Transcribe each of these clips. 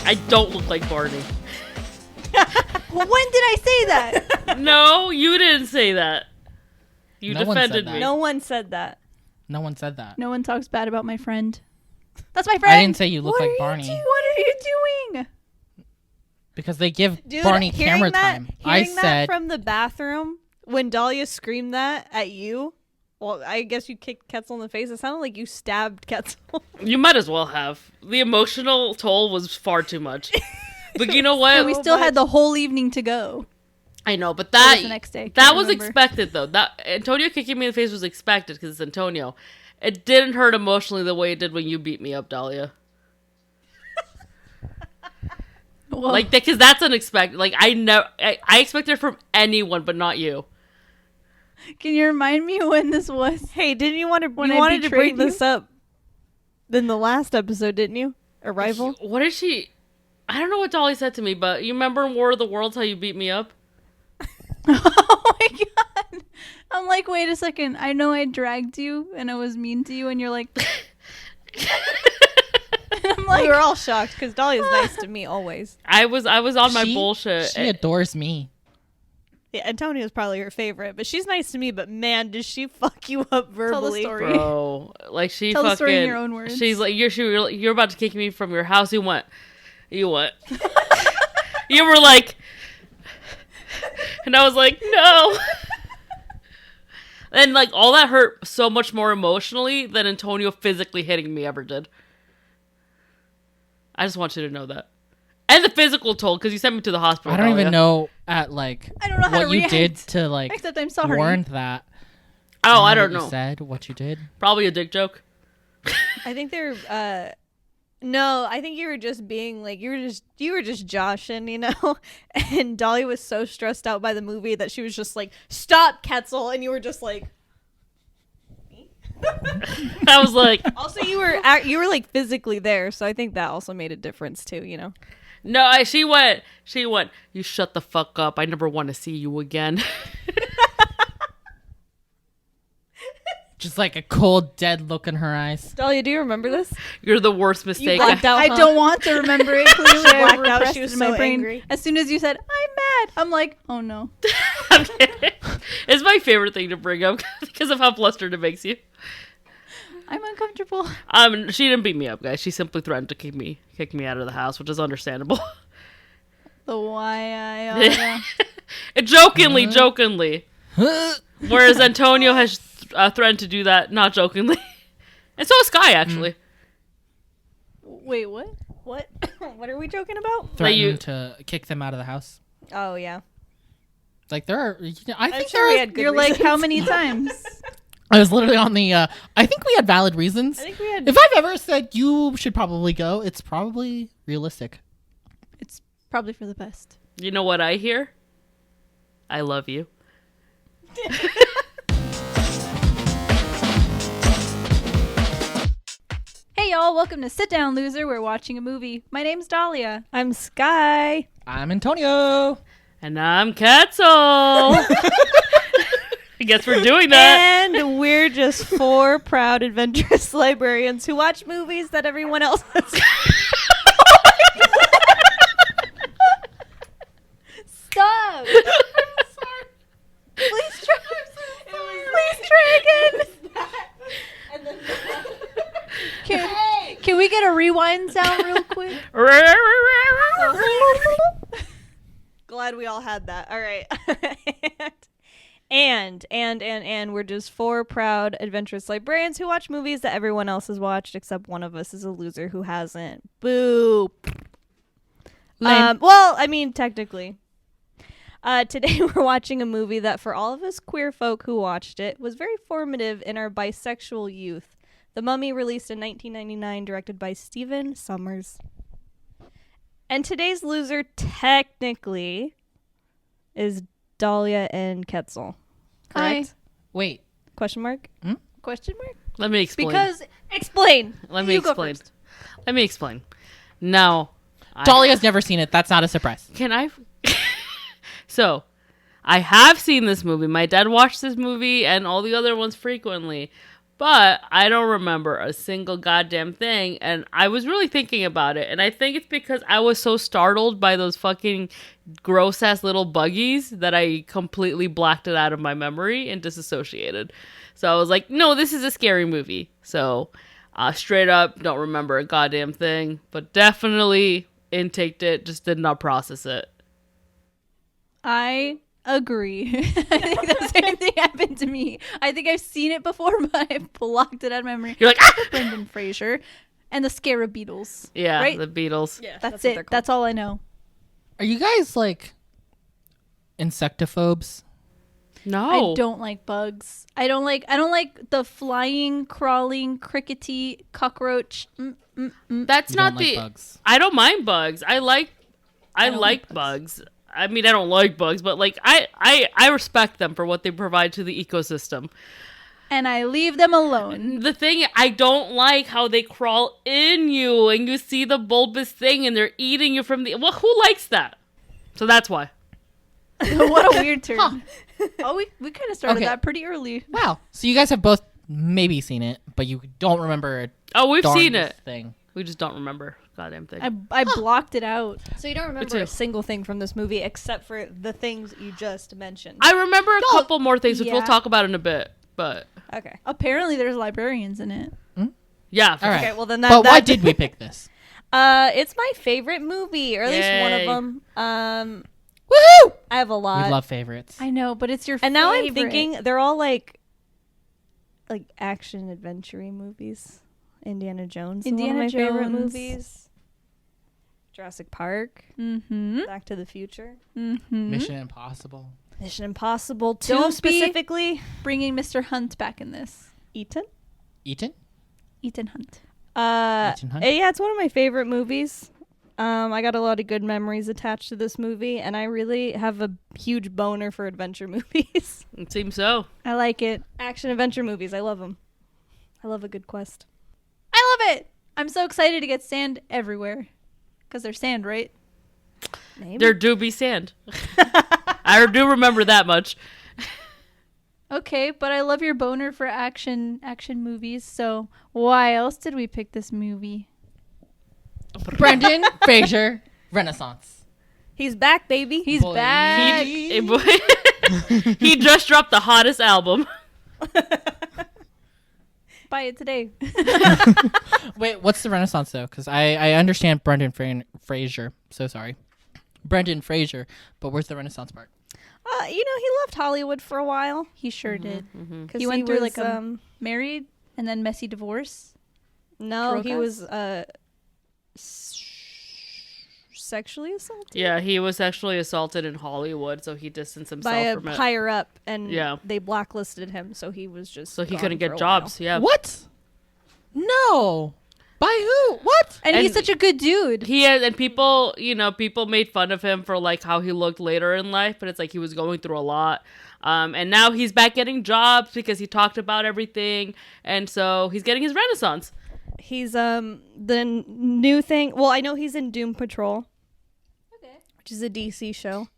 I don't look like Barney. When did I say that? No, you didn't say that. You No one said defended that. me. No one said that. No one said that. No one talks bad about my friend. That's my friend. I didn't say you look like Barney. What are you doing? Because they give Dude, Barney hearing camera that, time. Hearing I that said from the bathroom when Dalia screamed that at you. Well, I guess you kicked Quetzal in the face. It sounded like you stabbed Quetzal. You might as well have. The emotional toll was far too much. But you know what? And we still had the whole evening to go. I know, but That that was the next day. that Can't was remember. expected though. That Antonio kicking me in the face was expected because it's Antonio. It didn't hurt emotionally the way it did when you beat me up, Dalia. Well, Like, because that's unexpected. Like, I expected it from anyone, but not you. can you remind me when this was? Hey, didn't you want to? When You I wanted to bring betrayed this up in the last episode, didn't you? Arrival. What did she? I don't know what Dolly said to me, but you remember in War of the Worlds how you beat me up? Oh my god! I'm like, wait a second. I know I dragged you and I was mean to you, and you're like, and I'm like, We were all shocked because Dalia's nice to me always. I was on my bullshit. She adores me. Yeah, Antonio's probably her favorite, but she's nice to me. But man, does she fuck you up verbally? story. Bro, like she Tell fucking. the story in your own words. She's like, you're about to kick me from your house. You went. You were like, and I was like, no. And like all that hurt so much more emotionally than Antonio physically hitting me ever did. I just want you to know that. And the physical toll, because you sent me to the hospital. I don't Dahlia. even know at like I don't know how what to you react. did to like Except I'm sorry. warrant that. Oh, I what don't you know. said what you did. Probably a dick joke. I think they're. No, I think you were just being like you were just joshing, you know. And Dolly was so stressed out by the movie that she was just like, "Stop, Quetzal," and you were just like. I was like, Also, you were like physically there, so I think that also made a difference too, you know. no. She went. You shut the fuck up. I never want to see you again. Just like a cold, dead look in her eyes. Dahlia, do you remember this? You're the worst mistake. blacked out. I huh? don't want to remember it. Clearly, She I blacked out. repressed She was it in my so brain. angry. As soon as you said I'm mad, I'm like, oh no. I'm kidding. It's my favorite thing to bring up because of how flustered it makes you. I'm uncomfortable. She didn't beat me up, guys. She simply threatened to kick me out of the house, which is understandable. The why I Jokingly. Whereas Antonio has threatened to do that, not jokingly. And so is Sky, actually. Wait, what? What? What are we joking about? Threatened to kick them out of the house. Oh yeah. Like there are, I think sure we there are, had good You're like, reasons. how many times? I was literally on the. I think we had valid reasons. I think we had. If I've ever said you should probably go, it's probably realistic. It's probably for the best. You know what I hear? I love you. Hey y'all, welcome to Sit Down Loser. We're watching a movie. My name's Dalia. I'm Sky. I'm Antonio. And I'm Quetzal. I guess we're doing that. And we're just four proud, adventurous librarians who watch movies that everyone else has. Stop! Please try. Please try again. Can we get a rewind sound real quick? Glad we all had that. All right. And we're just four proud, adventurous librarians who watch movies that everyone else has watched, except one of us is a loser who hasn't. Boo. Well, I mean, technically. Today we're watching a movie that for all of us queer folk who watched it was very formative in our bisexual youth. The Mummy, released in 1999, directed by Stephen Sommers. And today's loser technically is Dalia and Quetzal. Correct? Hi. Wait. Question mark? Question mark? Let me explain. Because explain. Let me You go explain. first. Let me explain. Now, Dahlia's never seen it. That's not a surprise. Can I? So, I have seen this movie. My dad watched this movie and all the other ones frequently. But I don't remember a single goddamn thing, and I was really thinking about it, and I think it's because I was so startled by those fucking gross-ass little buggies that I completely blacked it out of my memory and disassociated. So I was like, no, this is a scary movie. So straight up, don't remember a goddamn thing, but definitely intaked it, just did not process it. I agree. I think the same thing happened to me. I think I've seen it before, but I blocked it out of my memory. You're like, ah! Brendan Fraser and the Scarabeetles. Yeah, right? the Beatles. Yeah, That's what they're it. called. That's all I know. Are you guys like insectophobes? No. I don't like bugs. I don't like the flying, crawling, crickety cockroach. That's You not don't like the. bugs. I don't mind bugs. I like don't like bugs. I mean, I don't like bugs, but like I respect them for what they provide to the ecosystem. And I leave them alone. The thing, I don't like how they crawl in you and you see the bulbous thing and they're eating you from the. Well, who likes that? So that's why. What a weird term. Oh, we kind of started Okay. that pretty early. Wow. So you guys have both maybe seen it, but you don't remember a Oh, we've seen darndest it. thing. We just don't remember. Goddamn thing. I blocked it out. So you don't remember too. a single thing from this movie except for the things you just mentioned. I remember a couple more things, which we'll yeah. talk about in a bit. But Okay. Apparently, there's librarians in it. yeah. All right. Okay. Well, then that. But why that- did we pick this? It's my favorite movie, or at least one Yay. of them. Woohoo! I have a lot. We love favorites. I know, but it's your And now I'm favorite. thinking they're all like action adventure movies. Indiana Jones, is one Indiana of my favorite Jones. movies. Jurassic Park, Mm-hmm. Back to the Future, Mm-hmm. Mission Impossible. Mission Impossible 2 Don't be- specifically. Bringing Mr. Hunt back in this. Ethan. Ethan? Ethan Hunt. Ethan Hunt? Yeah, it's one of my favorite movies. I got a lot of good memories attached to this movie, and I really have a huge boner for adventure movies. It seems so. I like it. Action adventure movies, I love them. I love a good quest. I love it. I'm so excited to get sand everywhere. Because there's sand, right? Maybe. There do be sand. I do remember that much. Okay, but I love your boner for action movies. So why else did we pick this movie? Brendan Fraser, Renaissance. He's back, baby. He's Boy. back. He just dropped the hottest album. Buy it today. Wait, what's the Renaissance though? Because I understand Brendan Fraser. So sorry. Brendan Fraser, but where's the Renaissance part? He left Hollywood for a while. He sure did. 'Cause He went through was, like a married and then messy divorce. No, he Drogas? was sexually assaulted Yeah, he was sexually assaulted in Hollywood, so he distanced himself by a from it. higher up, and Yeah. they blacklisted him, so he was just So he gone couldn't for get a jobs. Yeah. What? No. By who? What? And he's And- such a good dude. He had, and people, people made fun of him for like how he looked later in life, but it's like he was going through a lot. And now he's back getting jobs because he talked about everything, and so he's getting his renaissance. while. He's the new thing. Well, I know he's in Doom Patrol, which is a DC show.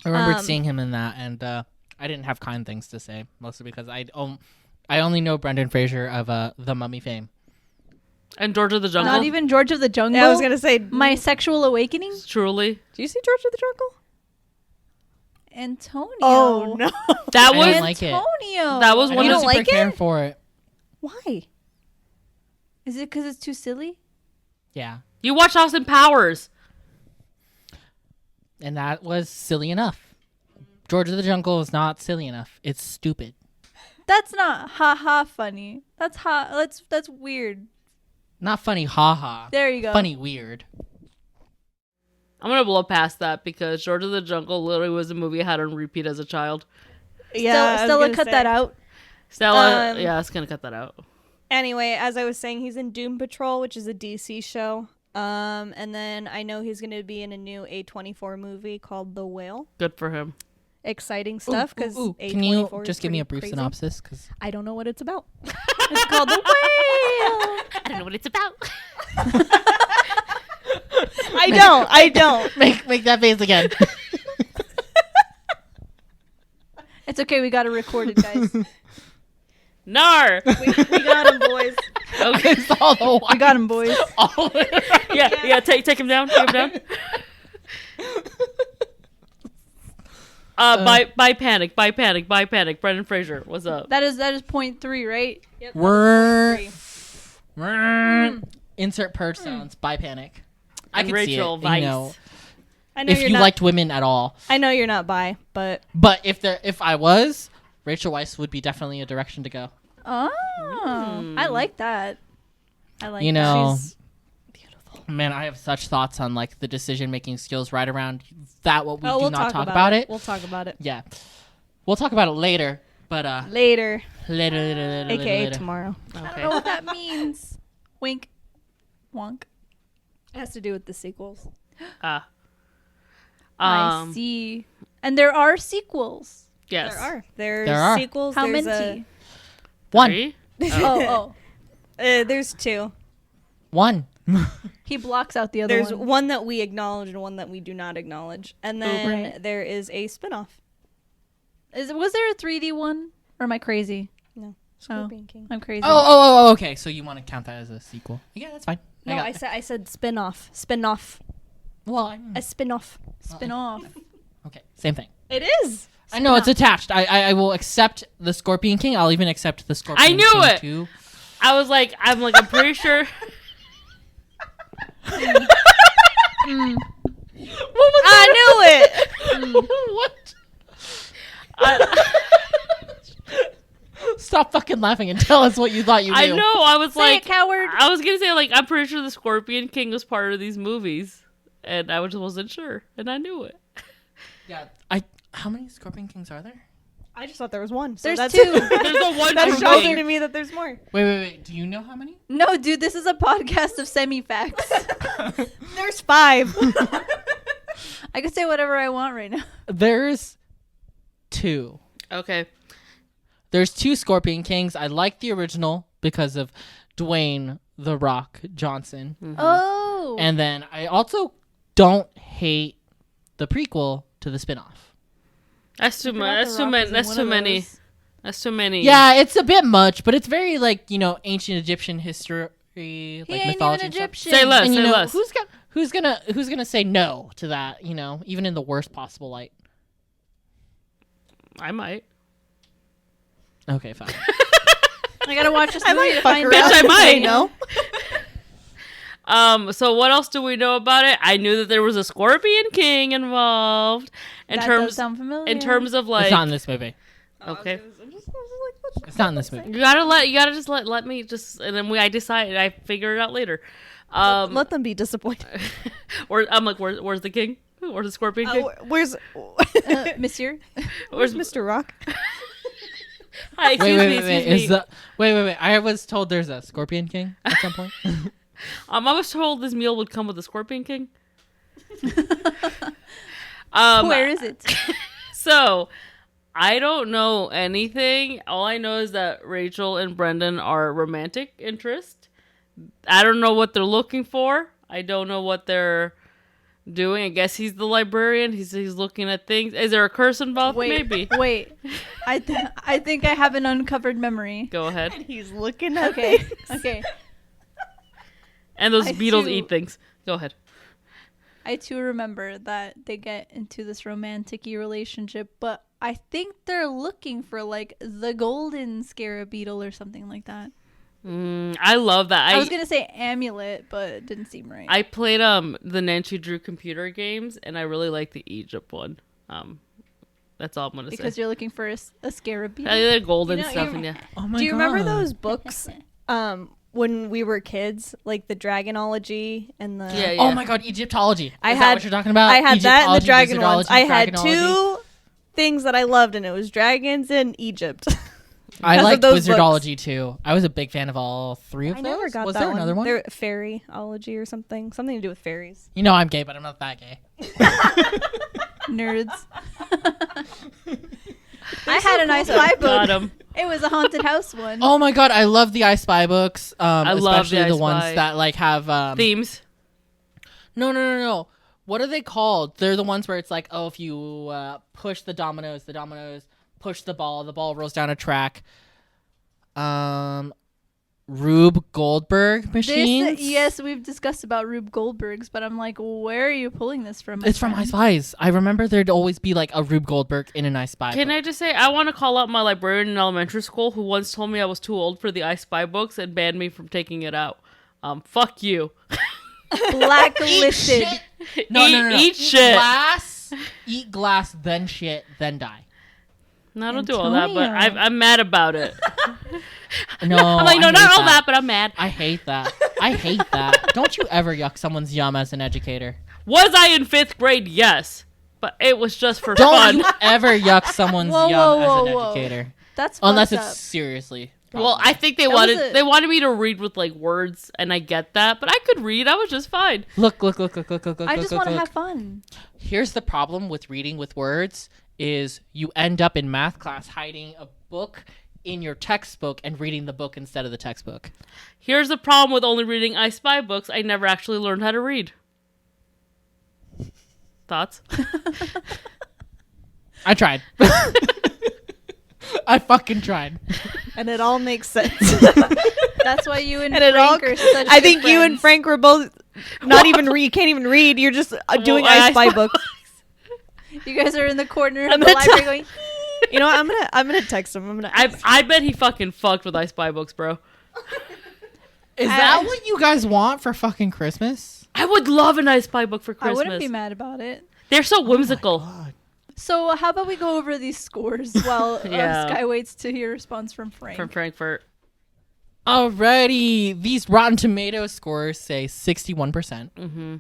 I remembered seeing him in that, and I didn't have kind things to say, mostly because I only know Brendan Fraser of The Mummy fame. And George of the Jungle. Not even George of the Jungle. Yeah, I was gonna say My Sexual Awakening. Truly. Do you see George of the Jungle? Antonio. Oh no! That I was didn't like it. Antonio. that was I one You of don't the, like care it? for it. Why? Is it because it's too silly? Yeah. You watched Austin Powers. And that was silly enough. George of the Jungle is not silly enough. It's stupid. That's not ha funny. That's that's weird. Not funny, haha. There you go. Funny, weird. I'm gonna blow past that because George of the Jungle literally was a movie I had on repeat as a child. Stella, cut that out. Stella, yeah, it's gonna cut that out. Anyway, as I was saying, he's in Doom Patrol, which is a DC show. And then I know he's going to be in a new A24 movie called The Whale. Good for him. Exciting stuff because Can you just give me a brief synopsis? Because I don't know what it's about. It's called The Whale. I don't know what it's about. I don't. make that face again. It's okay. We got to record it, guys. Nar. We got him, boys. Okay. It's all the We got him, boys. all Yeah. Take him down. Take him down. By panic. Brendan Fraser, what's up? That is point 3, right? Yep, We're insert purge sounds by panic. I And can Rachel see it. Weisz. You know, I know if you're you not, liked women at all, I know you're not bi, but but if I was, Rachel Weisz would be definitely a direction to go. Oh, I like that. I like You know, she's beautiful. man, I have such thoughts on like the decision making skills right around that. What we do we'll not talk about it. We'll talk about it Yeah, we'll talk about it later. But later, later, aka later. tomorrow. I don't Okay. know what that means. Wink. Wonk. It has to do with the sequels. I Um, see. And there are sequels. yes. There are. There's There are. sequels. How there's many? One. 3? Oh. there's 2. One. He blocks out the other There's one. one that we acknowledge and one that we do not acknowledge. And then Right. there is a spin-off. Was there a 3D one? Or am I crazy? No. Scorpion King. I'm crazy. Oh, okay. So you want to count that as a sequel? Yeah, that's fine. No, I said spin-off. Spin-off. Well, A spin-off. Spin off. okay, same thing. It is. I know it's attached. I will accept the Scorpion King. I'll even accept the Scorpion I knew King it! too. I'm pretty sure. I knew it. What? Stop fucking laughing and tell us what you thought you knew. I know. I was Say like, it, coward. I was gonna say I'm pretty sure the Scorpion King was part of these movies, and I just wasn't sure, and I knew it. Yeah. How many Scorpion Kings are there? I just thought there was one. So There's that's 2. There's the one That's true shocking king. to me that there's more. Wait. Do you know how many? No, dude, this is a podcast of semi-facts. There's 5. I can say whatever I want right now. There's 2. Okay. There's 2 Scorpion Kings. I like the original because of Dwayne The Rock Johnson. Oh. And then I also don't hate the prequel to the spin-off. That's too much. That's too many. That's too many. That's too many. Yeah, it's a bit much, but it's very like, ancient Egyptian history, he like ain't mythology even and stuff. Egyptian. Say less. And Say less. who's gonna say no to that, even in the worst possible light. I might. Okay, fine. I gotta watch this I movie might to fuck find around out. Bitch, I and say might. no. So what else do we know about it? I knew that there was a Scorpion King involved. That does sound familiar. In terms of It's not in this movie. Okay. It's not in this movie. You gotta just let me just, and then I figure it out later. Let them be disappointed. Where's the king? Where's the Scorpion King? Where's Monsieur. Where's Mr. Rock? Hi, excuse me. Wait. I was told there's a Scorpion King at some point. I was told this meal would come with a Scorpion King. Where is it? So, I don't know anything. All I know is that Rachel and Brendan are romantic interest. I don't know what they're looking for. I don't know what they're doing. I guess he's the librarian. He's looking at things. Is there a curse involved? Maybe. Wait. I think I have an uncovered memory. Go ahead. He's looking at Okay. things. Okay. And those I beetles too- eat things. Go ahead. I too remember that they get into this romantic-y relationship, but I think they're looking for like the golden scarab beetle or something like that. I love that. I was gonna say amulet, but it didn't seem right. I played the Nancy Drew computer games, and I really like the Egypt one. That's all I'm gonna because say. you're looking for a scarab beetle. The golden You know, stuff, you- and yeah. Oh my Do you remember those books when we were kids, like the Dragonology and the Yeah. Oh my god, Egyptology. I Is had- that what you're talking about? I had that and the dragon Egyptology, ones. I had Dragonology? 2 things that I loved, and it was dragons and Egypt. I because of liked those Wizardology too. I was a big fan of all 3 of I those. never got was that there one. another one? They're fairyology or something to do with fairies. I'm gay, but I'm not that gay. Nerds. I had an I Spy Got book. him. It was a haunted house one. Oh my god, I love the I Spy books. I love especially the I the ones Spy. that like have Themes. No. What are they called? They're the ones where it's like, oh, if you push the dominoes push the ball rolls down a track. Rube Goldberg machines. Yes, we've discussed about Rube Goldberg's, but I'm like, where are you pulling this from? It's from I Spies. I remember there'd always be like a Rube Goldberg in an I Spy. Can I just say, I want to call out my librarian in elementary school who once told me I was too old for the I Spy books and banned me from taking it out. Fuck you. Blacklisted. No. Eat shit. Eat glass, then shit, then die. No, I don't do all that, but Antonio. I'm mad about it. No, I'm like, no, I not hate all that, but I'm mad. I hate that. I hate that. Don't you ever yuck someone's yum as an educator. Was I in 5th grade? Yes. But it was just for Don't fun. you ever yuck someone's Whoa, yum whoa, as an whoa. educator. That's Unless fucked it's up. seriously. Well, I think they was wanted me to read with like words, and I get that, but I could read. I was just fine. Look. I just want to have fun. Here's the problem with reading with words is you end up in math class hiding a book in your textbook and reading the book instead of the textbook. Here's the problem with only reading I Spy books. I never actually learned how to read. Thoughts? I tried. I fucking tried. And it all makes sense. That's why you and, And it all, Frank are such I good think you and friends. Frank were both not even read. You can't even read. You're just doing Well, I Spy books. You guys are in the corner I'm of the gonna library tell- going. You know what? I'm gonna text him. I'm gonna. I bet he fucking fucked with I Spy books, bro. Is that what you guys want for fucking Christmas? I would love an I Spy book for I Christmas. wouldn't be mad about it. They're so whimsical. God. So how about we go over these scores while Yeah. Sky waits to hear a response from Frank. From Frankfurt. Alrighty, these Rotten Tomatoes scores say 61%. Mm-hmm.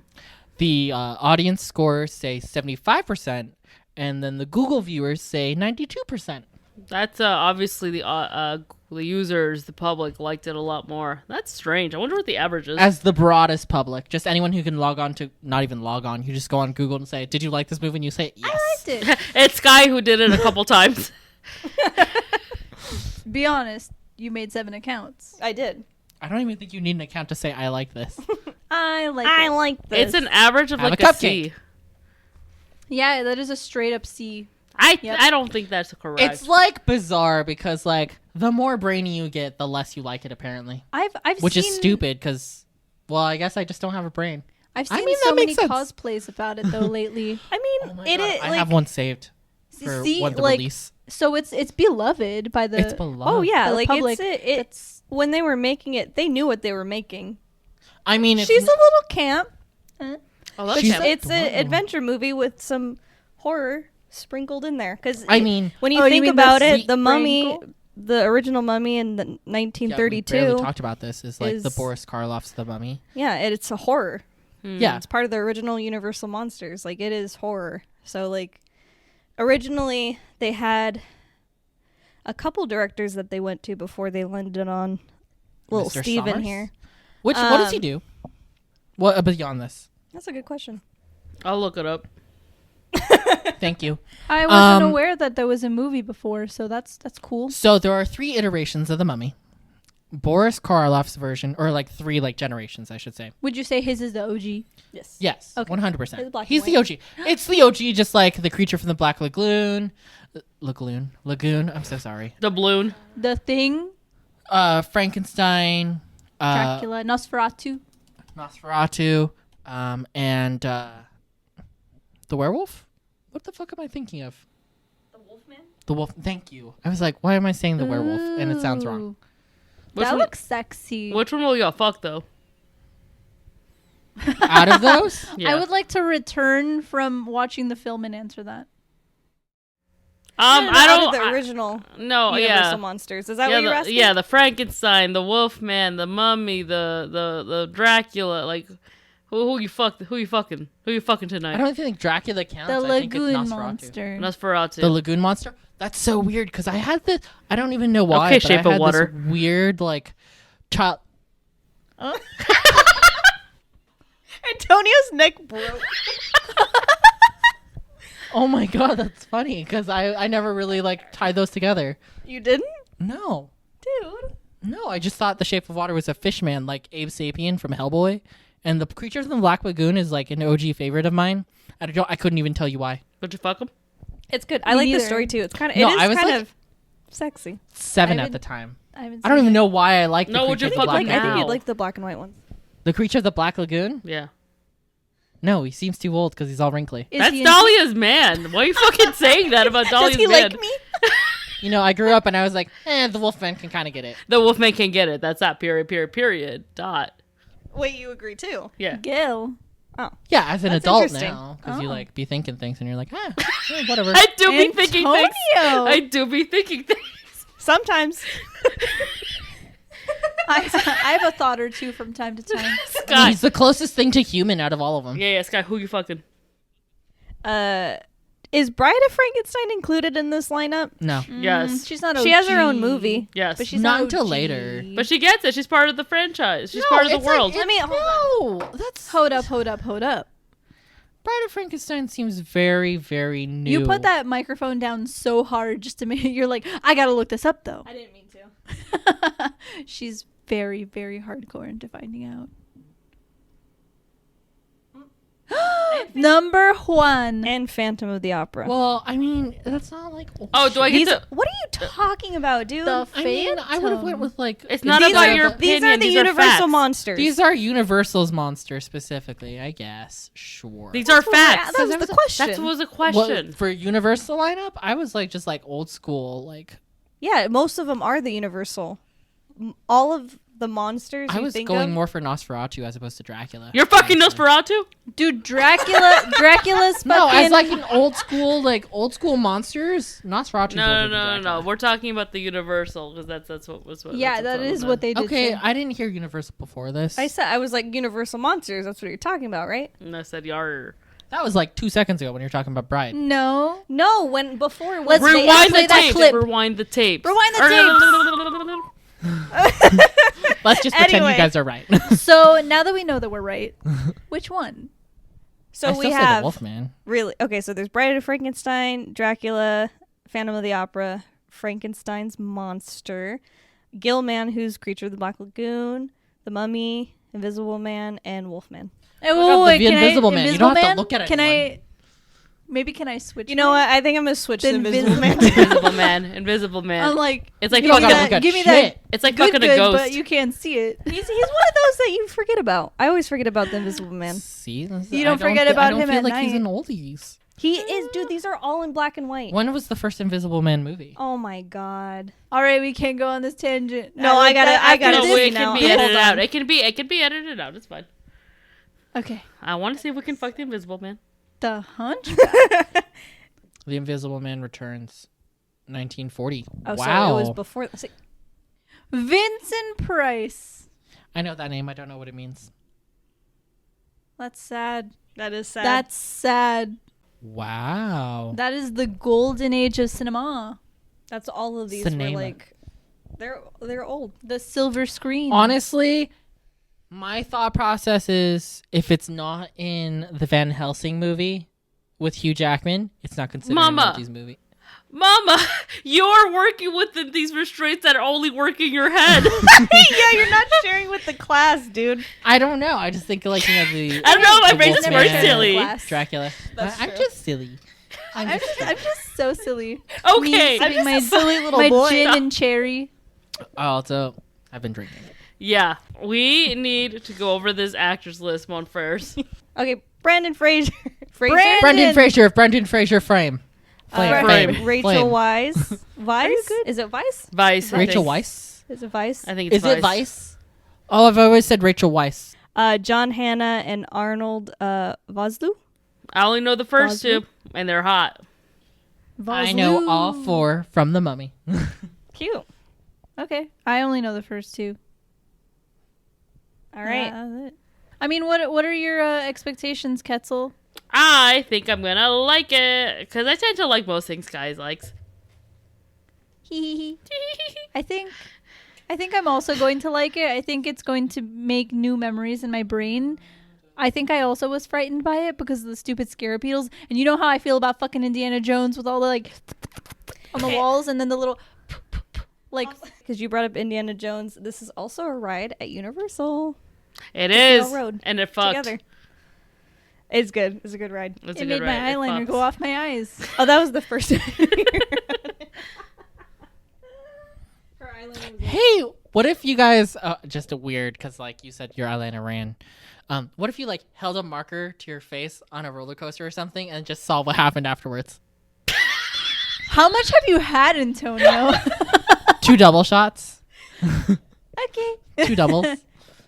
The audience scores say 75%, and then the Google viewers say 92%. That's obviously the users, the public liked it a lot more. That's strange. I wonder what the average is. As the broadest public, just anyone who can log on to, not even log on, you just go on Google and say, "Did you like this movie?" And you say, "Yes." I liked it. It's Sky who did it a couple times. Be honest, you made 7 accounts. I did. I don't even think you need an account to say I like this. I like I it. like this. It's an average of Have like a a C. cupcake. Yeah, that is a straight up C. Yep. I don't think that's correct. It's like bizarre because like the more brainy you get, the less you like it apparently. I've Which seen, is stupid because, well, I guess I just don't have a brain. I've I seen mean, so that many makes sense. cosplays about it though lately. I mean, Oh my it God, is I like. have one saved for See, when the like, release. so it's beloved by the It's beloved. Oh yeah, the like public. it's when they were making it, they knew what they were making. I mean, it's She's a little camp. oh, But that's She's- him. it's an adorable. adventure movie with some horror sprinkled in there. Because I mean, when you Oh, you think mean the about it, the sprinkle? mummy, the original mummy in the yeah, we 1932, barely talked about this. Is like the is- Boris Karloff's The Mummy. yeah, it's a horror. Yeah, It's part of the original Universal Monsters. Like, it is horror. So, like, originally they had a couple directors that they went to before they landed on little Mr. Steven Sommers? here. What does he Um, do? What beyond this? That's a good question. I'll look it up. Thank you. I wasn't Um, aware that there was a movie before, so that's cool. So there are 3 iterations of The Mummy. Boris Karloff's version, or like 3 like generations, I should say. Would you say his is the OG? Yes. Yes, Okay. 100%. It's black and He's the OG. It's the OG, just like the creature from the Black Lagoon. Lagoon. I'm so sorry. The balloon. The Thing, Frankenstein, Dracula, Nosferatu. Nosferatu, and the werewolf. What the fuck am I thinking of? The Wolfman? The wolf. Thank you. I was like, why am I saying the werewolf? And it sounds wrong. Ooh, Which That one, looks sexy. which one will y'all fuck though? Out of those, Yeah. I would like to return from watching the film and answer that. I Out don't. of the I- original no, Universal yeah. Monsters. Is that Yeah, what you're asking? yeah, the Frankenstein, the Wolfman, the Mummy, the Dracula. Like, who you fucking tonight? I don't even think Dracula counts. The I think it's Lagoon Nosferatu. Monster. Nosferatu. The Lagoon Monster. That's so weird because I had this. I don't even know why. Okay, but Shape I of had Water. This weird like child. Antonio's neck broke. Oh my god, that's funny because I never really like tied those together. You didn't? No, Dude. no, I just thought The Shape of Water was a fish man like Abe Sapien from Hellboy, and the Creatures from the Black Lagoon is like an OG favorite of mine. I couldn't even tell you why. Would you fuck him? It's good. Me I like neither. the story too. It's kind of No, it is I was kind like- of sexy. 7 I at would- the time. haven't I don't seen even it. know why I like the No, would Creature you of the fucking Black I think now. you'd like the black and white ones. The Creature of the Black Lagoon? Yeah. No, he seems too old because he's all wrinkly. Is That's he in- Dahlia's man. Why are you fucking saying that about Dahlia's Does he man? like me? You know, I grew up and I was like, the Wolfman can kind of get it. The Wolfman can get it. That's that period. Dot. Wait, you agree too? Yeah. Gil. Oh. Yeah, as an That's adult interesting. now, because you Oh. like be thinking things and you're like, whatever. I do be thinking things. Antonio. I do be thinking things. Sometimes. I have a thought or two from time to time. Scott. He's the closest thing to human out of all of them. Yeah, Scott, who you fucking? Is Bride of Frankenstein included in this lineup? No, Yes. She's not. She has her own OG. movie. Yes. But she's not not until OG. later. But she gets it. She's part of the franchise. She's part of the world. Let me hold No, that's Hold up. Bride of Frankenstein seems very, very new. You put that microphone down so hard just to make you're like, I gotta look this up though. I didn't mean to. She's very, very hardcore into finding out. Number one. And Phantom of the Opera. Well, I mean, that's not like. Oh, do I get These, to? what are you talking about, dude? The I mean, I would have Phantom. went with like. It's not these about are, your these opinion. are the These Universal facts. monsters. These are Universal's monsters specifically, I guess. Sure. These are facts. That was the question. That was a What- question. for Universal lineup, I was like just like old school. Like Yeah, most of them are the Universal. All of the monsters I you was think going of, more for Nosferatu as opposed to Dracula. You're fucking Actually. Nosferatu? Dude, Dracula's No, fucking as like an old school monsters. Nosferatu. No. We're talking about the Universal because that's what was. yeah, that is what they did. Okay, say. I didn't hear Universal before this. I was like Universal monsters. That's what you're talking about, right? And I said, "Yar." That was like 2 seconds ago when you were talking about Bride. No. No, when before it was Let's they- Rewind play the that tape. clip. Rewind the tape. Rewind the Let's just pretend Anyway. you guys are right. So now that we know that we're right, which one? So I we still say the have Wolfman. really okay. So there's Bride of Frankenstein, Dracula, Phantom of the Opera, Frankenstein's monster, Gilman, who's Creature of the Black Lagoon, The Mummy, Invisible Man, and Wolfman. Oh, the Invisible Man. You don't have to look at Can anyone. can I switch? You know what? I think I'm gonna switch The to Invisible Man. Invisible Man. I'm like, It's like give me You don't gotta fucking. look at give me shit. It's like good, fucking a good, ghost. but you can't see it. He's one of those that you forget about. I always forget about the Invisible Man. See, You don't forget about I don't him feel at like he's night. an oldies. He is, dude. These are all in black and white. When was the first Invisible Man movie? Oh my god. All right, we can't go on this tangent. No, I gotta- I gotta No, this it now. can be Hold edited on. out. It can be edited out. It's fine. Okay, I want to see if we can fuck the Invisible Man. The Hunch. The Invisible Man Returns, 1940. Oh, wow. so it was before. So, Vincent Price. I know that name. I don't know what it means. That's sad. that is sad. That's sad. Wow. That is the golden age of cinema. That's all of these were Cinema. like. They're old. The silver screen. Honestly, my thought process is if it's not in the Van Helsing movie with Hugh Jackman, it's not considered Mama. a Maltese movie. Mama, you're working with these restraints that are only working your head. Yeah, you're not sharing with the class, dude. I don't know. I just think like the I don't know. My The brain just Wolfman. works silly. Glass. Dracula. That's I'm true. just silly. I'm just so silly. Okay. Me sipping my silly little my boy. gin and cherry. Oh, so I've been drinking. Yeah, we need to go over this actors list one first. Okay, Brendan Fraser. Brandon. Brendan Fraser. Brendan Fraser frame. Frame. Rachel Weisz. Weisz? you good? Is it Weisz? Vice. I Rachel think. Weisz. Is it Weisz? I think it's Is it Vice? Oh, I've always said Rachel Weisz. John Hannah and Arnold Vosloo. I only know the first Vosloo? two, and they're hot. I know Vosloo. all four from The Mummy. Cute. Okay, I only know the first two. All right. Yeah, that's it. I mean, what are your expectations, Quetzal? I think I'm gonna like it because I tend to like most things guys likes. I think I'm also going to like it. I think it's going to make new memories in my brain. I think I also was frightened by it because of the stupid scarabäetles. And you know how I feel about fucking Indiana Jones with all the like on the walls and then the little like Because you brought up Indiana Jones, this is also a ride at Universal. It Rail is, Road and it fucked. Together. It's good. It's a good ride. It's it a made good my ride. It eyeliner fucks. go off my eyes. Oh, that was the first time. Her eyeliner Hey, what if you guys just a weird because like you said your eyeliner ran. What if you like held a marker to your face on a roller coaster or something and just saw what happened afterwards? How much have you had, Antonio? 2 double shots. Okay. 2 doubles.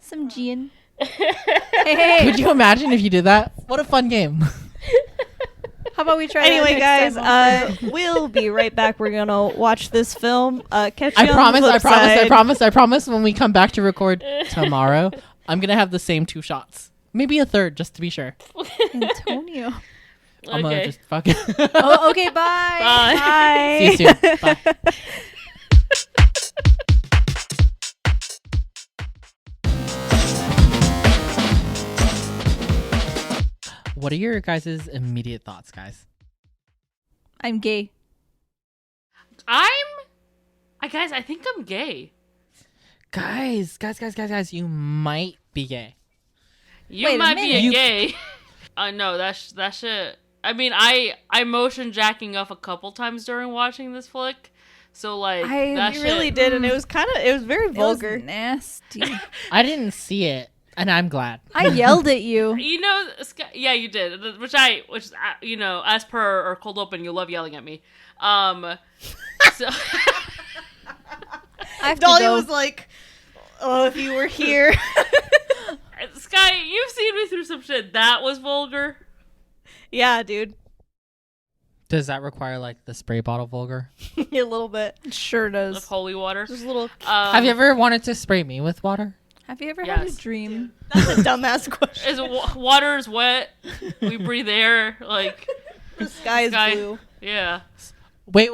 Some gin. Hey. Could you imagine if you did that? What a fun game. How about we try Anyway, that next guys, time? we'll be right back. We're gonna watch this film. Catch you I on the flip side. I promise when we come back to record tomorrow, I'm going to have the same 2 shots. Maybe a third just to be sure. Antonio. I'm going to Okay. just fuck it. Oh, okay, bye. Bye. See you soon. Bye. What are your guys' immediate thoughts, guys? I'm gay. Guys, I think I'm gay. Guys, you might be gay. You Wait a might be minute. a gay. No, that shit. I mean, I motion jacking up a couple times during watching this flick. So like that You shit. really did, and it was very vulgar. It was nasty. I didn't see it, and I'm glad. I yelled at you. You know, yeah, you did. Which you know, as per our cold open, you love yelling at me. So I have to Dalia go. was like, "Oh, if you were here." Sky, you've seen me through some shit that was vulgar. Yeah, dude, Does that require like the spray bottle vulgar? a little bit. It sure Of does. holy water. Just a little. Have you ever wanted to spray me with water? Have you ever had a Yes. dream? That's a dumbass question. Water is wet. We breathe air. Like The sky is Sky. blue. yeah. Wait.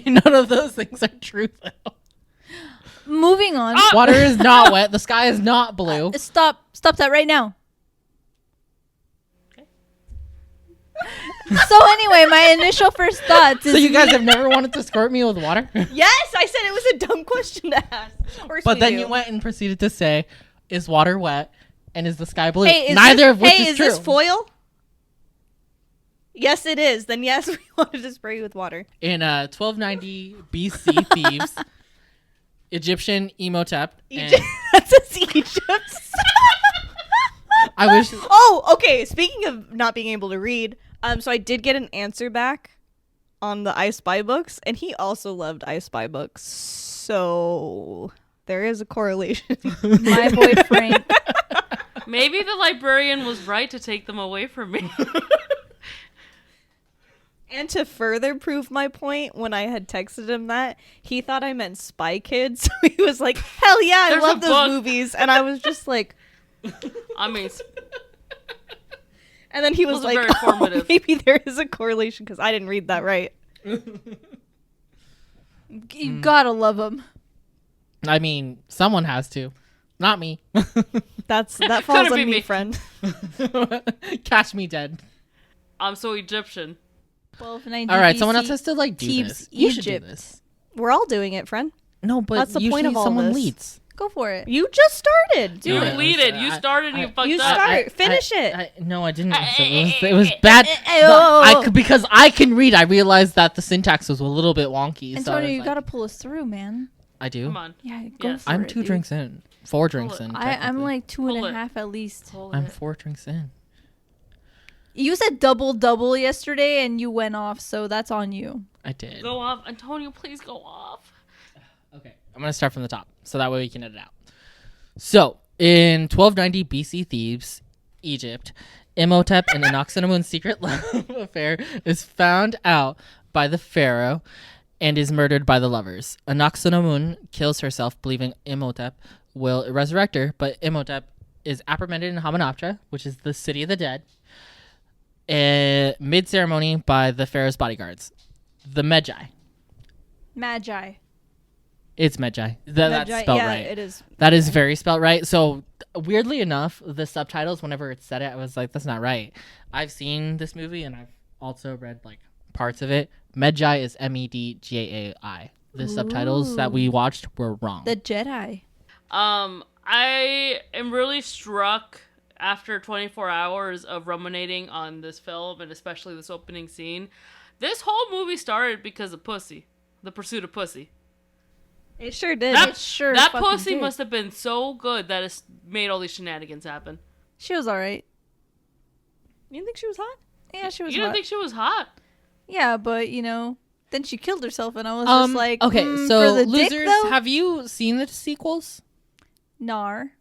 None of those things are true, though. Moving on. Water is not wet. The sky is not blue. Stop that right now. So anyway, my initial first thoughts is So you guys have never wanted to squirt me with water? Yes, I said it was a dumb question to ask. Of course But we then do. you went and proceeded to say, is water wet and is the sky blue? Hey, is Neither this, of which hey, is true. this foil? Yes, it is. Then yes, we wanted to spray you with water. In 1290 BC Thieves, Egyptian Imhotep. And That says Egypt. I wish... Oh, okay. Speaking of not being able to read, so I did get an answer back on the I Spy books, and he also loved I Spy books. So there is a correlation. my boyfriend. Maybe the librarian was right to take them away from me. And to further prove my point, when I had texted him that, he thought I meant Spy Kids. So he was like, hell yeah, I There's love a those book. movies. And I was just like, I mean, and then he was Those are like, very oh, formative. maybe there is a correlation because I didn't read that right. You gotta love him. I mean, someone has to. Not me. That falls Couldn't be on me, me. friend. Catch me dead. I'm so Egyptian. 1290 All right, BC. someone else has to like do Thebes, this. You should do Egypt. this. We're all doing it, friend. No, but That's the point usually of all someone this. leads. Go for it. You just started. You No, I- leaded. You I- started. You fucked You up. start. Finish it. No, I didn't. It was bad. oh. Because I can read. I realized that the syntax was a little bit wonky. so I Antonio, was you like, gotta pull us through, man. I do. Come on. Yeah, go Yes. for I'm it, 2 dude. drinks in. 4 drinks it. in. I'm technically. like two Pull and a it. half at least. Hold I'm it. 4 drinks in. You said double yesterday and you went off, so that's on you. I did. Go off, Antonio. Please go off. Okay, I'm gonna start from the top, so that way we can edit out. So, in 1290 BC Thebes, Egypt, Imhotep and Anaxagomon's secret love affair is found out by the pharaoh and is murdered by the lovers. Anaxagomun kills herself, believing Imhotep will resurrect her, but Imhotep is apprehended in Hamunaptra, which is the city of the dead, mid-ceremony by the pharaoh's bodyguards. The Magi. Magi. It's Magi. That's Magi- spelled yeah, right. it is. That is very spelled right. So weirdly enough, the subtitles, whenever it said it, I was like, that's not right. I've seen this movie and I've also read like parts of it. Medjai is Medgai. The subtitles that we watched were wrong. The Jedi. I am really struck after 24 hours of ruminating on this film and especially this opening scene. This whole movie started because of pussy, the pursuit of pussy. It sure did. That, It sure that fucking pussy did. must have been so good that it's made all these shenanigans happen. She was all right. You didn't think she was hot? Yeah, she was You didn't hot. think she was hot? Yeah, but then she killed herself, and I was just like, okay, for so the losers, dick, though? have you seen the sequels? Nar.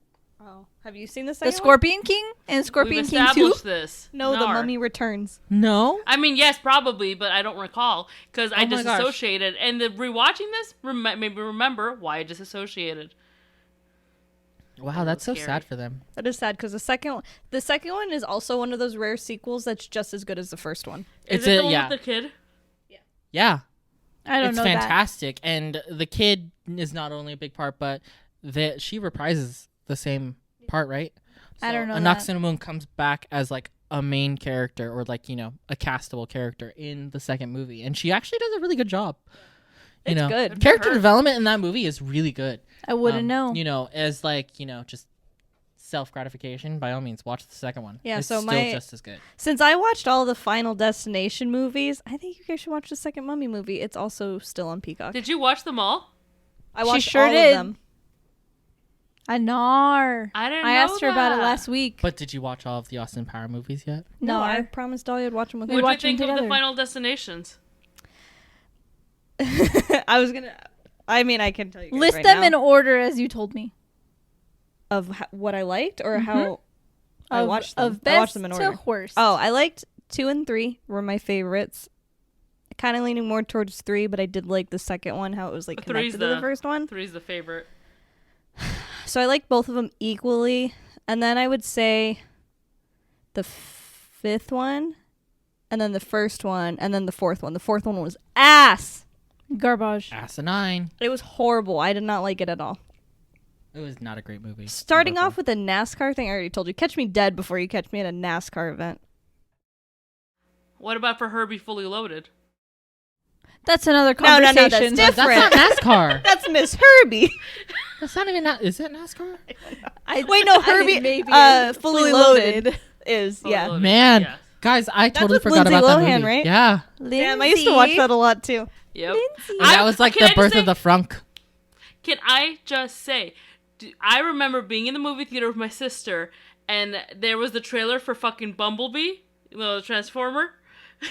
Oh. Have you seen the The second one? Scorpion King and Scorpion We've King 2? established this. No, The Nar. Mummy Returns. No. I mean, yes, probably, but I don't recall because I Oh my gosh. disassociated. And the rewatching this made me remember why I disassociated. Wow, that's so Scary. sad for them. That is sad because the second one is also one of those rare sequels that's just as good as the first one. Is It's it a- the one yeah. with the kid? Yeah, I don't it's know that. fantastic, and the kid is not only a big part, but she reprises the same part, right? I don't know A that. Knocks on the Moon comes back as like a main character or like a castable character in the second movie, and she actually does a really good job. It's good. Character Her. development in that movie is really good. I wouldn't know. As like just self gratification. By all means, watch the second one. Yeah, it's so still just as good. Since I watched all the Final Destination movies, I think you guys should watch the second Mummy movie. It's also still on Peacock. Did you watch them all? I She watched sure all did. of them. A Nar. I didn't I know asked her about it that. last week. But did you watch all of the Austin Power movies yet? No, I Nar. promised Dalia I'd watch them with We her. What watch do you them think of the together. Final Destinations? I was gonna. I mean, I can tell you. Guys List right them now. in order as you told me. Of what I liked or how I Of- watched them. Of I watched best them in to order. worst. Oh, I liked 2 and 3 were my favorites. Kind of leaning more towards 3, but I did like the second one, how it was like Three's connected to the first one. Three's the favorite. So I like both of them equally, and then I would say the fifth one, and then the first one, and then the fourth one. The fourth one was ass. Garbage. Asinine. It was horrible. I did not like it at all. It was not a great movie. Starting off with the NASCAR thing, I already told you. Catch me dead before you catch me at a NASCAR event. What about for Herbie Fully Loaded? That's another No, no, no, conversation. that's That's not NASCAR. That's Miss Herbie. That's not even. Is that NASCAR? Wait, no, Herbie. maybe Fully loaded is Fully yeah. Loaded, Man, yes. guys, I totally with forgot Lindsay about that Lohan, movie. right? Yeah, Damn, I used to watch that a lot too. Yep. Lindsay. and that was like can I the just birth say- of the frunk. Can I just say, I remember being in the movie theater with my sister, and there was the trailer for fucking Bumblebee, the Transformer,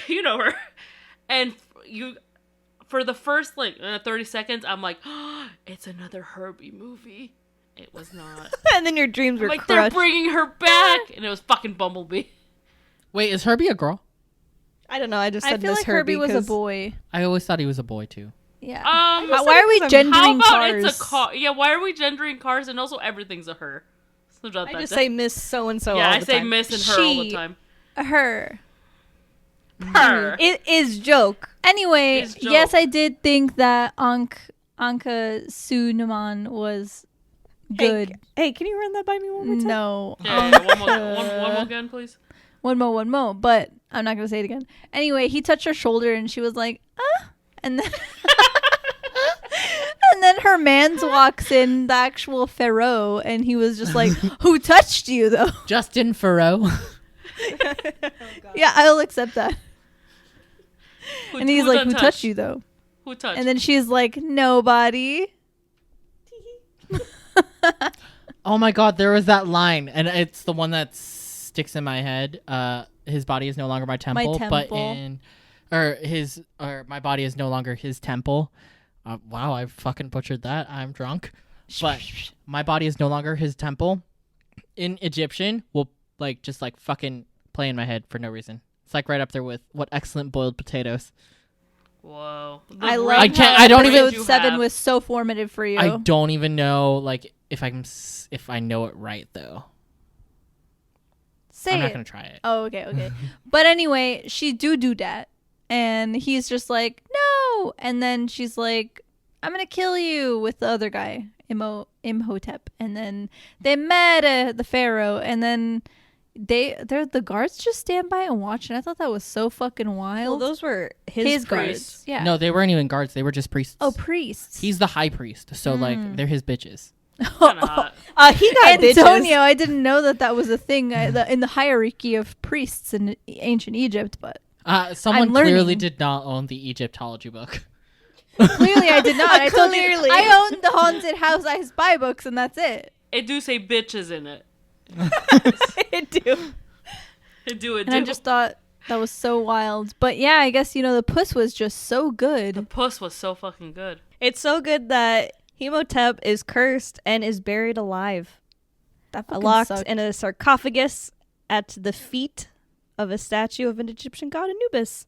you know her, and for the first 30 seconds, I'm like, oh, it's another Herbie movie. It was not. And then your dreams were Like they're crushed. bringing her back, and it was fucking Bumblebee. Wait, is Herbie a girl? I don't know. I just I said feel Miss like Herbie was a 'cause- boy. I always thought he was a boy too. Yeah. Why are we gendering How about cars? it's a car? Yeah, why are we gendering cars? And also, everything's a her. So drop I that just down. say Miss So and So. yeah, all I the say time. Miss and her all the She. time. Her. Her. It is joke. Anyway, It's joke. yes, I did think that Anka Sunaman was good. Hey, can you run that by me one more time? No. Yeah, one more again, please. One more. But I'm not going to say it again. Anyway, he touched her shoulder and she was like, ah. And then, and then her man's walks in, the actual Pharaoh, and he was just like, who touched you, though? Justin Theroux. Yeah, I'll accept that. And he's like, done who touched you, though? Who touched? And then she's like, nobody. Oh my god, there was that line, and it's the one that sticks in my head. His body is no longer my temple, but temple. my body is no longer his temple. Wow, I fucking butchered that. I'm drunk. But my body is no longer his temple. In Egyptian, will just fucking play in my head for no reason. It's like right up there with what excellent boiled potatoes. Whoa. I The love brain can't- power I don't that even- you 7 have. was so formative for you. I don't even know if I know it right though. Say I'm not it. gonna try it. Oh, okay. But anyway, she do that. And he's just like, no. And then she's like, I'm going to kill you with the other guy, Imhotep. And then they met the Pharaoh. And then the guards just stand by and watch. And I thought that was so fucking Well, wild. those were his his guards. priests. Yeah. No, they weren't even guards. They were just priests. Oh, priests. He's the high priest, so they're his bitches. Kinda hot. He got Antonio, bitches. I didn't know that was a thing in the hierarchy of priests in ancient Egypt, but Someone I'm learning. clearly did not own the Egyptology book. Clearly, I did not. I told you Clearly. I own the haunted house I spy books, and that's it. It do say bitches in it. I do. It do. And I just thought that was so wild. But yeah, I guess the puss was just so The good. puss was so fucking good. It's so good that Imhotep is cursed and is buried alive, That fucking locked sucked. in a sarcophagus at the feet of a statue of an Egyptian god Anubis.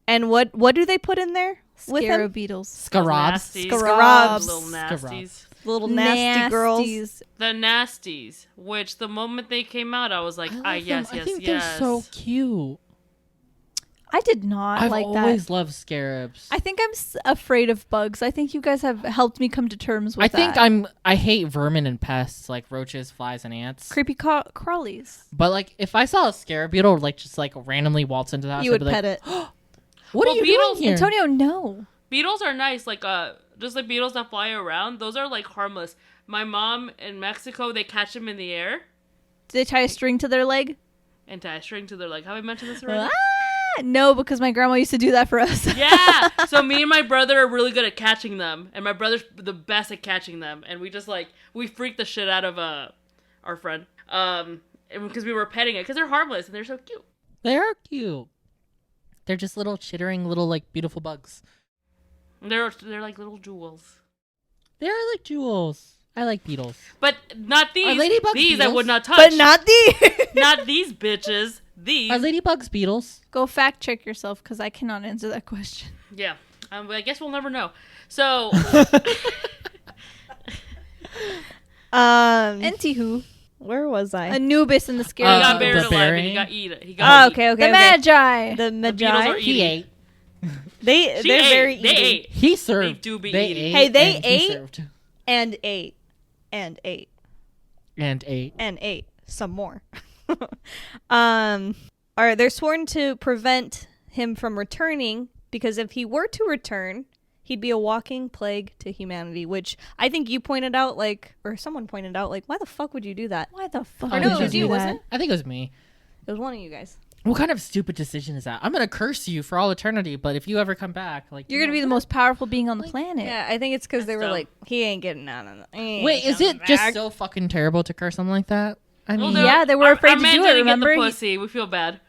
And what do they put in there with him? Scarab beetles. Scarabs. Nasties. Scarabs. Little nasties. Little nasty girls. Nasties. The nasties, which the moment they came out, I was like, I love them. I think yes. they're so cute. I did not I've like always that. loved scarabs. I think I'm afraid of bugs. I think you guys have helped me come to terms with I think that. I hate vermin and pests like roaches, flies, and ants. Creepy crawlies. But like, if I saw a scarab beetle like just like randomly waltz into the house, You I'd would be pet like, it. "What Well, are you beetles- doing here?" Antonio, no. Beetles are nice, like just like beetles that fly around. Those are like harmless. My mom in Mexico, they catch them in the air Did they tie a string to their leg? and tie a string to their leg. Have I mentioned this already? No, because my grandma used to do that for us. Yeah. So me and my brother are really good at catching them, and my brother's the best at catching them. And we just we freaked the shit out of our friend, and because we were petting it because they're harmless and they're so cute. They are cute. They're just little chittering little like beautiful bugs. They're like little jewels. They are like jewels. I like beetles. But not these. ladybugs These I beetles? would not touch. But not the. not these bitches. These. Are ladybugs beetles? Go fact check yourself because I cannot answer that question. Yeah. I guess we'll never know. So. Anywho, Where was I? Anubis and the He scary got the buried alive and bearing? he got eaten. He Oh, got okay, okay. the okay. Magi. The beetles are Magi. eating. He ate. They're very They eating. ate. He served. They do be they eating. ate. Hey, they and he ate? served. And ate. And ate. And ate. And ate some more. All right, they're sworn to prevent him from returning because if he were to return, he'd be a walking plague to humanity, which I think you pointed out, or someone pointed out, why the fuck would you do that? Why the fuck? Or would no, you it was do you, that? wasn't it? I think it was me. It was one of you guys. What kind of stupid decision is that? I'm gonna curse you for all eternity, but if you ever come back, You're gonna be the most powerful being on the planet. Yeah, I think it's because they were dumb. like, he ain't getting out of the. Wait, is it just so fucking terrible to curse something like that? I mean, Yeah, they were afraid to do it, remember? Get the pussy. We feel bad.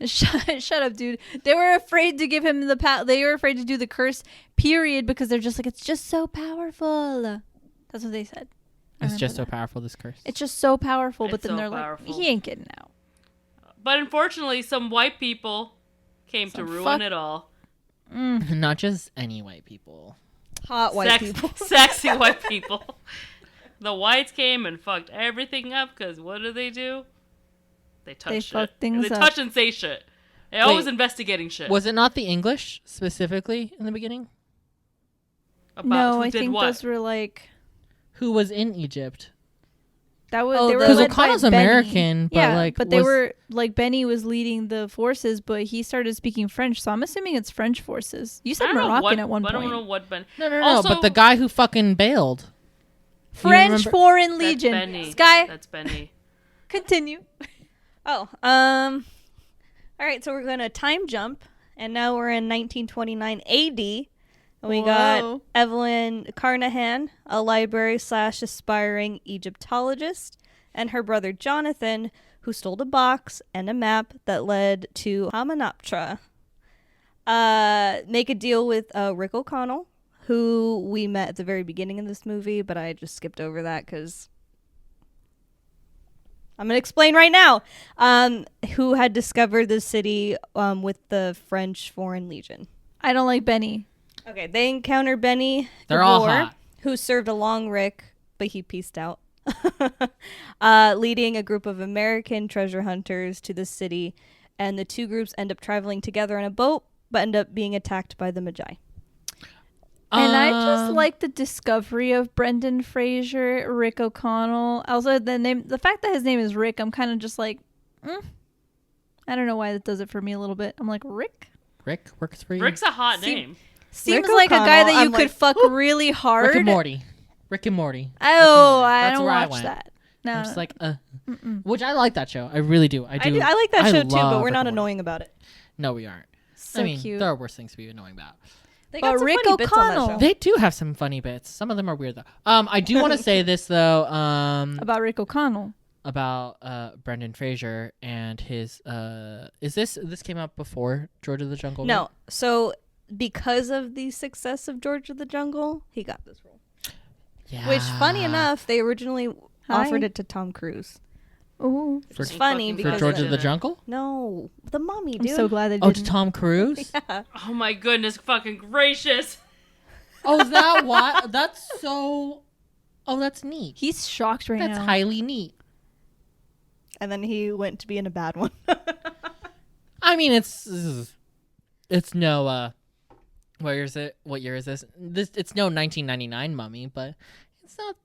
Shut up, dude. They were afraid to give him they were afraid to do the curse, period, because they're just like, it's just so powerful. That's what they said. I it's just so remember that. powerful. This curse. It's just so powerful, but It's then so they're powerful. like, he ain't getting out. But unfortunately, some white people came to ruin it all. Not just any white people. Hot white people. Sexy white people. The whites came and fucked everything up because what do? They touch They shit. fuck things They up. touch and say shit. They're always Wait. investigating shit. Was it not the English specifically in the beginning? About No, who I did think what? those were Who was in Egypt? that was Oh, they were Because led by O'Connell's Benny. American, but Yeah, but they was- were like Benny was leading the forces, but he started speaking French, so I'm assuming it's French forces. You I said don't know Moroccan what, at one but point. I don't know what Ben. No, Also- but the guy who fucking bailed. Do you French remember- Foreign That's Legion. Benny. Sky, That's Benny. continue. Oh, all right, so we're going to time jump, and now we're in 1929 AD, and we Whoa. got Evelyn Carnahan, a library/aspiring Egyptologist, and her brother Jonathan, who stole a box and a map that led to Hamunaptra. Make a deal with Rick O'Connell, who we met at the very beginning of this movie, but I just skipped over that because I'm going to explain right now. Who had discovered the city with the French Foreign Legion. I don't like Benny. Okay, they encounter Benny They're all Gabor, hot. who served along Rick, but he pieced out. Leading a group of American treasure hunters to the city, and the two groups end up traveling together on a boat, but end up being attacked by the Magi. And I just like the discovery of Brendan Fraser, Rick O'Connell. Also, the fact that his name is Rick, I'm kind of just like, I don't know why that does it for me a little bit. I'm like, Rick? Rick works for you. Rick's a hot name. Seems Rick like a guy O'Connell, that you I'm could like, fuck really hard. Rick and Morty. Rick and Morty. Oh, I That's don't where I watch went. that. No. I'm just like, which I like that show. I really do. I do. I like that show too, but love we're Rick not and Morty. annoying about it. No, we aren't. So I mean, cute. there are worse things to be annoying about. They But got some Rick funny bits on that O'Connell. show. They do have some funny bits. Some of them are weird though. I do want to say this though. About Rick O'Connell. About Brendan Fraser and his. Is this came out before George of the Jungle? No, right? so because of the success of George of the Jungle, he got this role. Yeah. Which, funny enough, they originally Hi. offered it to Tom Cruise. Ooh. For- It's funny For for because George of the Didn't. Jungle. no, the Mummy, I'm dude. so glad they Oh, to didn't. Tom Cruise. Yeah. Oh my goodness, fucking gracious. Oh, is that what? That's so. Oh, that's neat. He's shocked right That's now. highly neat. And then he went to be in a bad one. I mean, it's no. Where is it? What year is this? It's no 1999 Mummy, but it's not.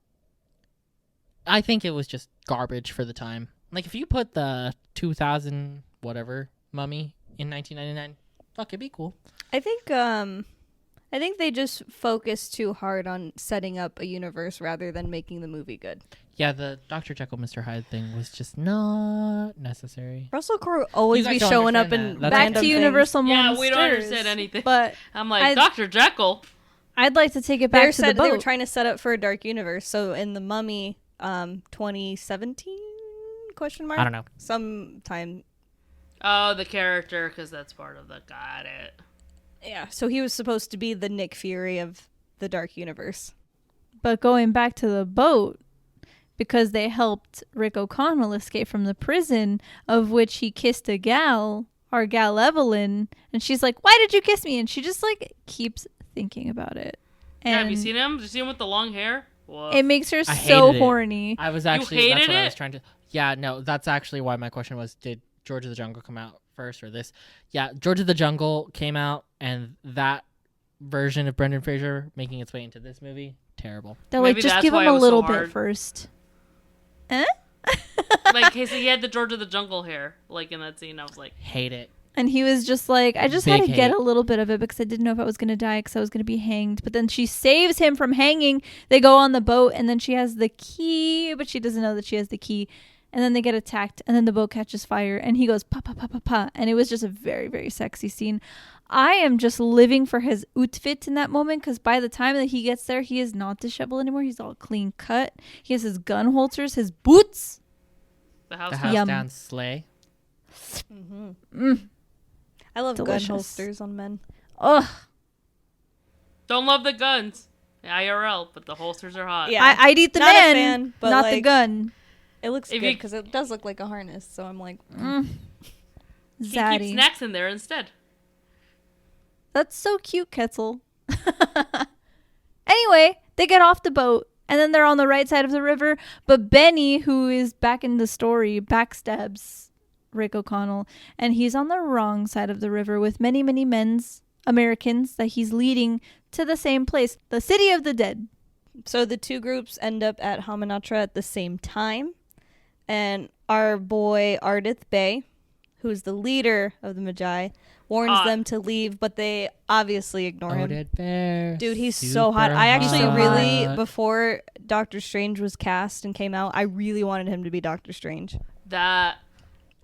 I think it was just garbage for the time. Like if you put the 2000 whatever Mummy in 1999, fuck, it'd be cool. I think they just focused too hard on setting up a universe rather than making the movie good. Yeah, the Dr. Jekyll, Mr. Hyde thing was just not necessary. Russell Crowe always You guys be don't showing up understand in that. That's Back random to things. Universal Yeah, Monsters. we don't understand anything. But I'm like, I- Dr. Jekyll. I'd like to take it back to the boat. They were trying to set up for a dark universe. So in the Mummy, 2017 question mark. I don't know. Sometime. Oh, the character, because that's part of the. Got it. Yeah. So he was supposed to be the Nick Fury of the dark universe. But going back to the boat, because they helped Rick O'Connell escape from the prison of which he kissed a gal, our gal Evelyn, and she's like, "Why did you kiss me?" And she just like keeps thinking about it. Yeah, And have you seen him? Did you see him with the long hair? Whoa. it makes her I so hated it. horny. I was actually that's hated what I it? was trying to. Yeah, no, that's actually why my question was: did George of the Jungle come out first or this? Yeah, George of the Jungle came out, and that version of Brendan Fraser making its way into this movie, terrible. They're Maybe like, just that's give why him it a was so little bit hard. first. Like, so he had the George of the Jungle hair, like in that scene. I was like, Hate it. And he was just like, I just had to Big get hate. a little bit of it because I didn't know if I was going to die because I was going to be hanged. But then she saves him from hanging. They go on the boat and then she has the key, but she doesn't know that she has the key. And then they get attacked and then the boat catches fire and he goes pa pa pa pa pa. And it was just a very, very sexy scene. I am just living for his outfit in that moment because by the time that he gets there, he is not disheveled anymore. He's all clean cut. He has his gun holsters, his boots. the house. The down. house Yum. down sleigh. I love Delicious. gun holsters on men. Ugh. Don't love the guns. IRL, but the holsters are hot. Yeah. I'd eat the Not a man, fan, but, not the like, gun. It looks If good you- because it does look like a harness. So I'm like, Mm. He keeps Zaddy. snacks in there instead. That's so cute, Quetzal. Anyway, they get off the boat and then they're on the right side of the river. But Benny, who is back in the story, backstabs Rick O'Connell. And he's on the wrong side of the river with many, many Americans that he's leading to the same place, the city of the dead. so the two groups end up at Hamunaptra at the same time. And our boy Ardith Bey, who's the leader of the Magi, warns them to leave, but they obviously ignore him. Coated bear. Dude, he's super so hot. I actually hot. really, before Doctor Strange was cast and came out, I really wanted him to be Doctor Strange. That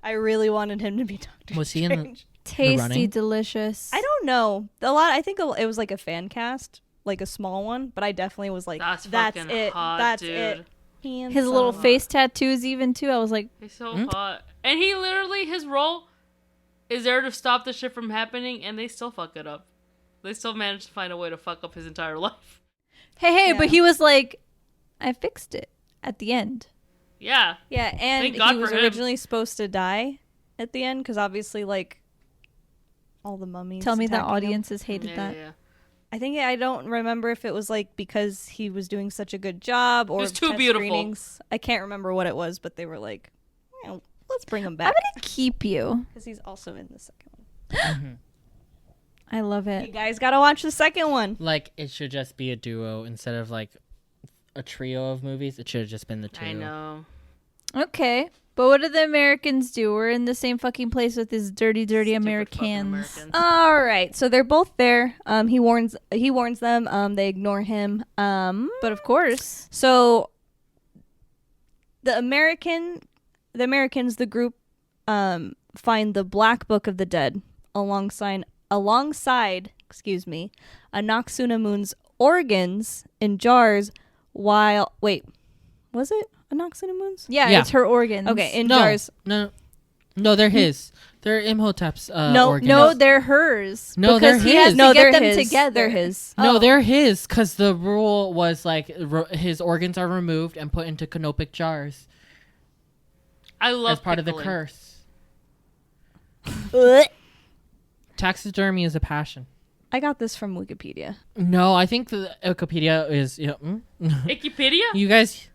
I really wanted him to be Doctor Was he in Strange. the Tasty, running? delicious. I don't know. I think it was like a fan cast, like a small one, but I definitely was like, that's that's fucking it. hot, That's dude. it. His little Handsome. face tattoos even too. I was like, He's so hot. And he literally, his role is there to stop the shit from happening, and they still fuck it up. They still manage to find a way to fuck up his entire life. hey, Yeah. but he was like, I fixed it at the end. Yeah. Yeah, and Thank God he was for him. originally supposed to die at the end because obviously, like, all the mummies. Tell me the attacking him. audiences hated Yeah, that. yeah. I don't remember if it was like because he was doing such a good job or was too test beautiful. screenings. I can't remember what it was, but they were like, "Well, let's bring him I'm back gonna keep you. because he's also in the second one. I love You it. guys gotta watch the second one. Like it should just be a duo instead of like a trio of movies. It should have just been the two. I know. Okay, but what did the Americans do? We're in the same fucking place with these dirty, dirty Stupid fucking Americans. Americans. All right, so they're both there. He warns them. They ignore him. But of course, So the Americans, the group, find the Black Book of the Dead alongside Anaxunamun's organs in jars while... Wait, was it Anaxunamun's? Yeah, it's her organs. Okay, in jars. No, they're his. They're Imhotep's organs. No, they're hers. No, because they're he has his. to No, get they're them his. together. They're his. No, Oh. they're his, because the rule was like his organs are removed and put into canopic jars I love as part of the pickling. curse. Taxidermy is a passion. I got this from Wikipedia. No, I think the Wikipedia is... Wikipedia? You guys...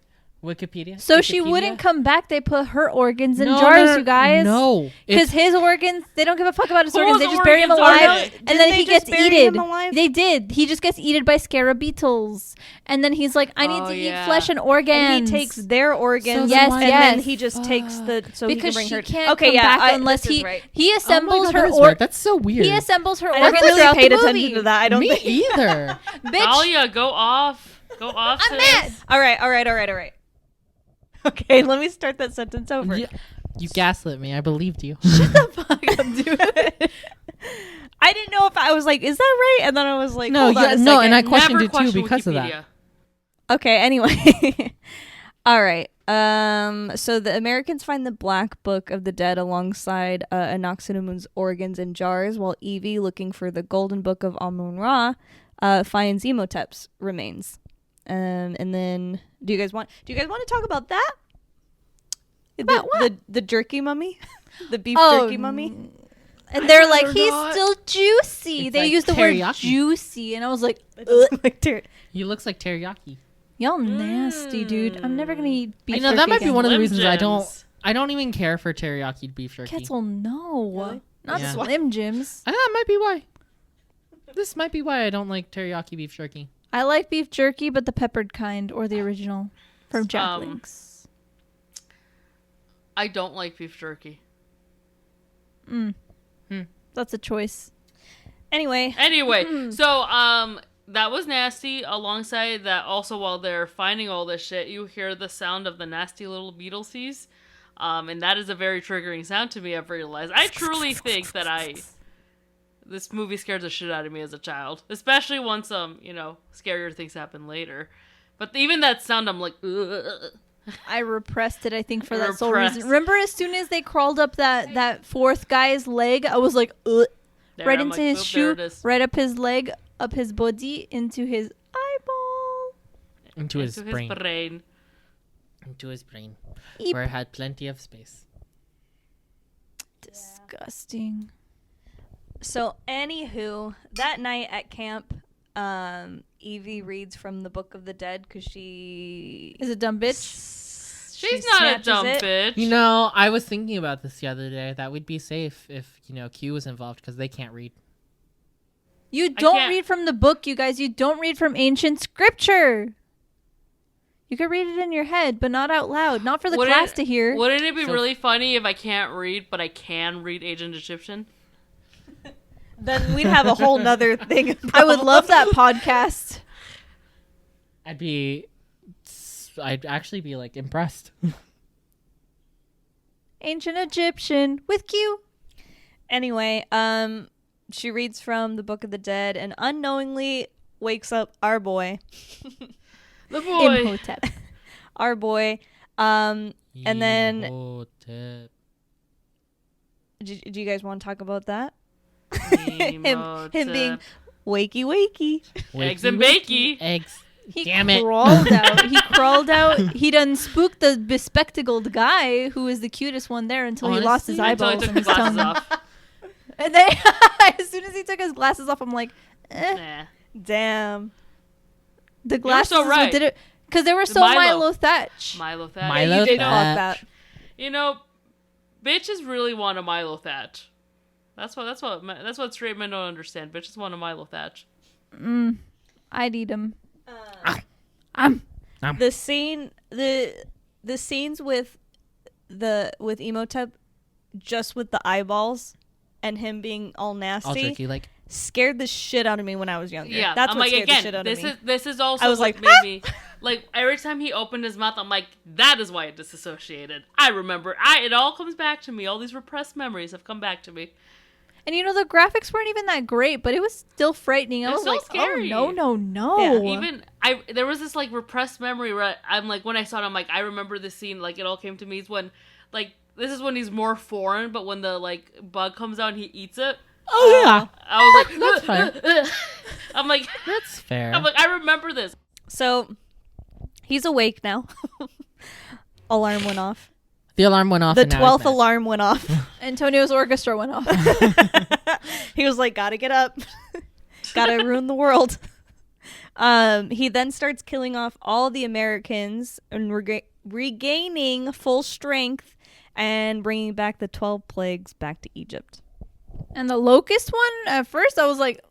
Wikipedia? So she Wikipedia? wouldn't come back. They put her organs in No, jars, no, you guys. No. Because his organs, they don't give a fuck about his Whose organs. They just bury him organs are alive, they? and Didn't then they he just gets bury eaten. him alive? They did. He just gets eaten by scarabbeetles, and then he's like, "I need Oh, to yeah. eat flesh and organs." And he takes their organs, So then and why then the he just takes the so because he can bring she her. can't Okay, come yeah, back unless this is he right. he assembles oh my God, her that is organs. weird. That's so weird. He assembles her I organs never really throughout paid the attention movie. to that. I don't Me think. either. Bitch, Dahlia, go off. Go off. I'm sis. mad. All right. Okay, let me start that sentence over. You gaslit me. I believed you. Fuck up, dude. I didn't know if I was like, is that right? And then I was like, No, hold on yeah, a no, second. and I questioned Never it too question because of that. Wikipedia. Okay, anyway. All right. So the Americans find the Black Book of the Dead alongside Anaxunamun's organs in jars, while Evie, looking for the Golden Book of Amun-Ra, finds Imhotep's remains. And then, do you guys want to talk about that? About what? The jerky mummy, the beef Oh, jerky mummy. And they're like, rather he's not. still juicy. It's They like use the word teriyaki. juicy, and I was like, He looks like teriyaki. y'all nasty, dude. I'm never gonna eat beef You know, jerky that might be again. one of the Slim reasons Jims. I don't even care for teriyaki beef jerky. Quetzal, no. Really? Not Yeah. Slim Jims. That might be why. This might be why I don't like teriyaki beef jerky. I like beef jerky, but the peppered kind or the original from Jack Link's. I don't like beef jerky. That's a choice. Anyway, So that was nasty. Alongside that, also while they're finding all this shit, you hear the sound of the nasty little Beetleses. And that is a very triggering sound to me, I've realized. I truly think that this movie scared the shit out of me as a child. Especially once scarier things happen later. But even that sound, I'm like, ugh. I repressed it, I think, for that sole Repressed. reason. Remember, as soon as they crawled up that fourth guy's leg, I was like, ugh. There, Right I'm into like, his "Oop, shoe, there it is." right up his leg, up his body, into his eyeball. Into his Into brain. his brain. Into his brain. Eep. Where it had plenty of space. Disgusting. so anywho, that night at camp, Evie reads from the Book of the Dead because she Is a dumb bitch. She's not a snatches dumb it. bitch. You know, I was thinking about this the other day. That would be safe if, Q was involved because they can't read. You don't can't- read from the book, you guys. You don't read from ancient scripture. You could read it in your head, but not out loud. Not for the Wouldn't class it- to hear. Wouldn't it be So- really funny if I can't read, but I can read Agent Egyptian? then we'd have a whole nother thing. I would love that podcast. I'd actually be like impressed. Ancient Egyptian with Q. Anyway, she reads from the Book of the Dead and unknowingly wakes up our boy. The boy. Imhotep. Our boy. And then, Imhotep. do you guys want to talk about that? him Imhotep. being wakey. Eggs and bakey. Eggs. He Damn it. crawled out. He crawled out. He done spooked the bespectacled guy who was the cutest one there until he lost his Honestly, Until I eyeballs took and his his glasses tongue. off. And then, as soon as he took his glasses off, I'm like, Nah. Damn. the glasses so right. did it because they were The so Milo. Milo Thatch. Milo Thatch. Milo you did Thatch. fuck that. You know, bitches really want a Milo Thatch. That's what straight men don't understand. Bitches want a Milo Thatch. I'd eat him. The scene, the scenes with Imhotep, just with the eyeballs and him being all All nasty, tricky, like scared the shit out of me when I was younger. Yeah, That's I'm what like, scared again, the shit out of me. this is also I was what like, made me like every time he opened his mouth, I'm like, that is why it disassociated. I remember. It all comes back to me. All these repressed memories have come back to me. And the graphics weren't even that great, but it was still frightening. I It's was so like, scary. oh no. Yeah, Even there was this like repressed memory where I'm like, when I saw it, I'm like, I remember this scene, like it all came to me. Is when like this is when he's more foreign, but when the like bug comes out and he eats it. Oh yeah, I was like, That's fair. I'm like, that's fair. I'm like, I remember this. So he's awake now. Alarm went off. The alarm went off. The and now he's 12th back. alarm went off. Antonio's orchestra went off. He was like, gotta get up. Gotta ruin the world. He then starts killing off all the Americans and regaining full strength and bringing back the 12 plagues back to Egypt. And the locust one, at first I was like,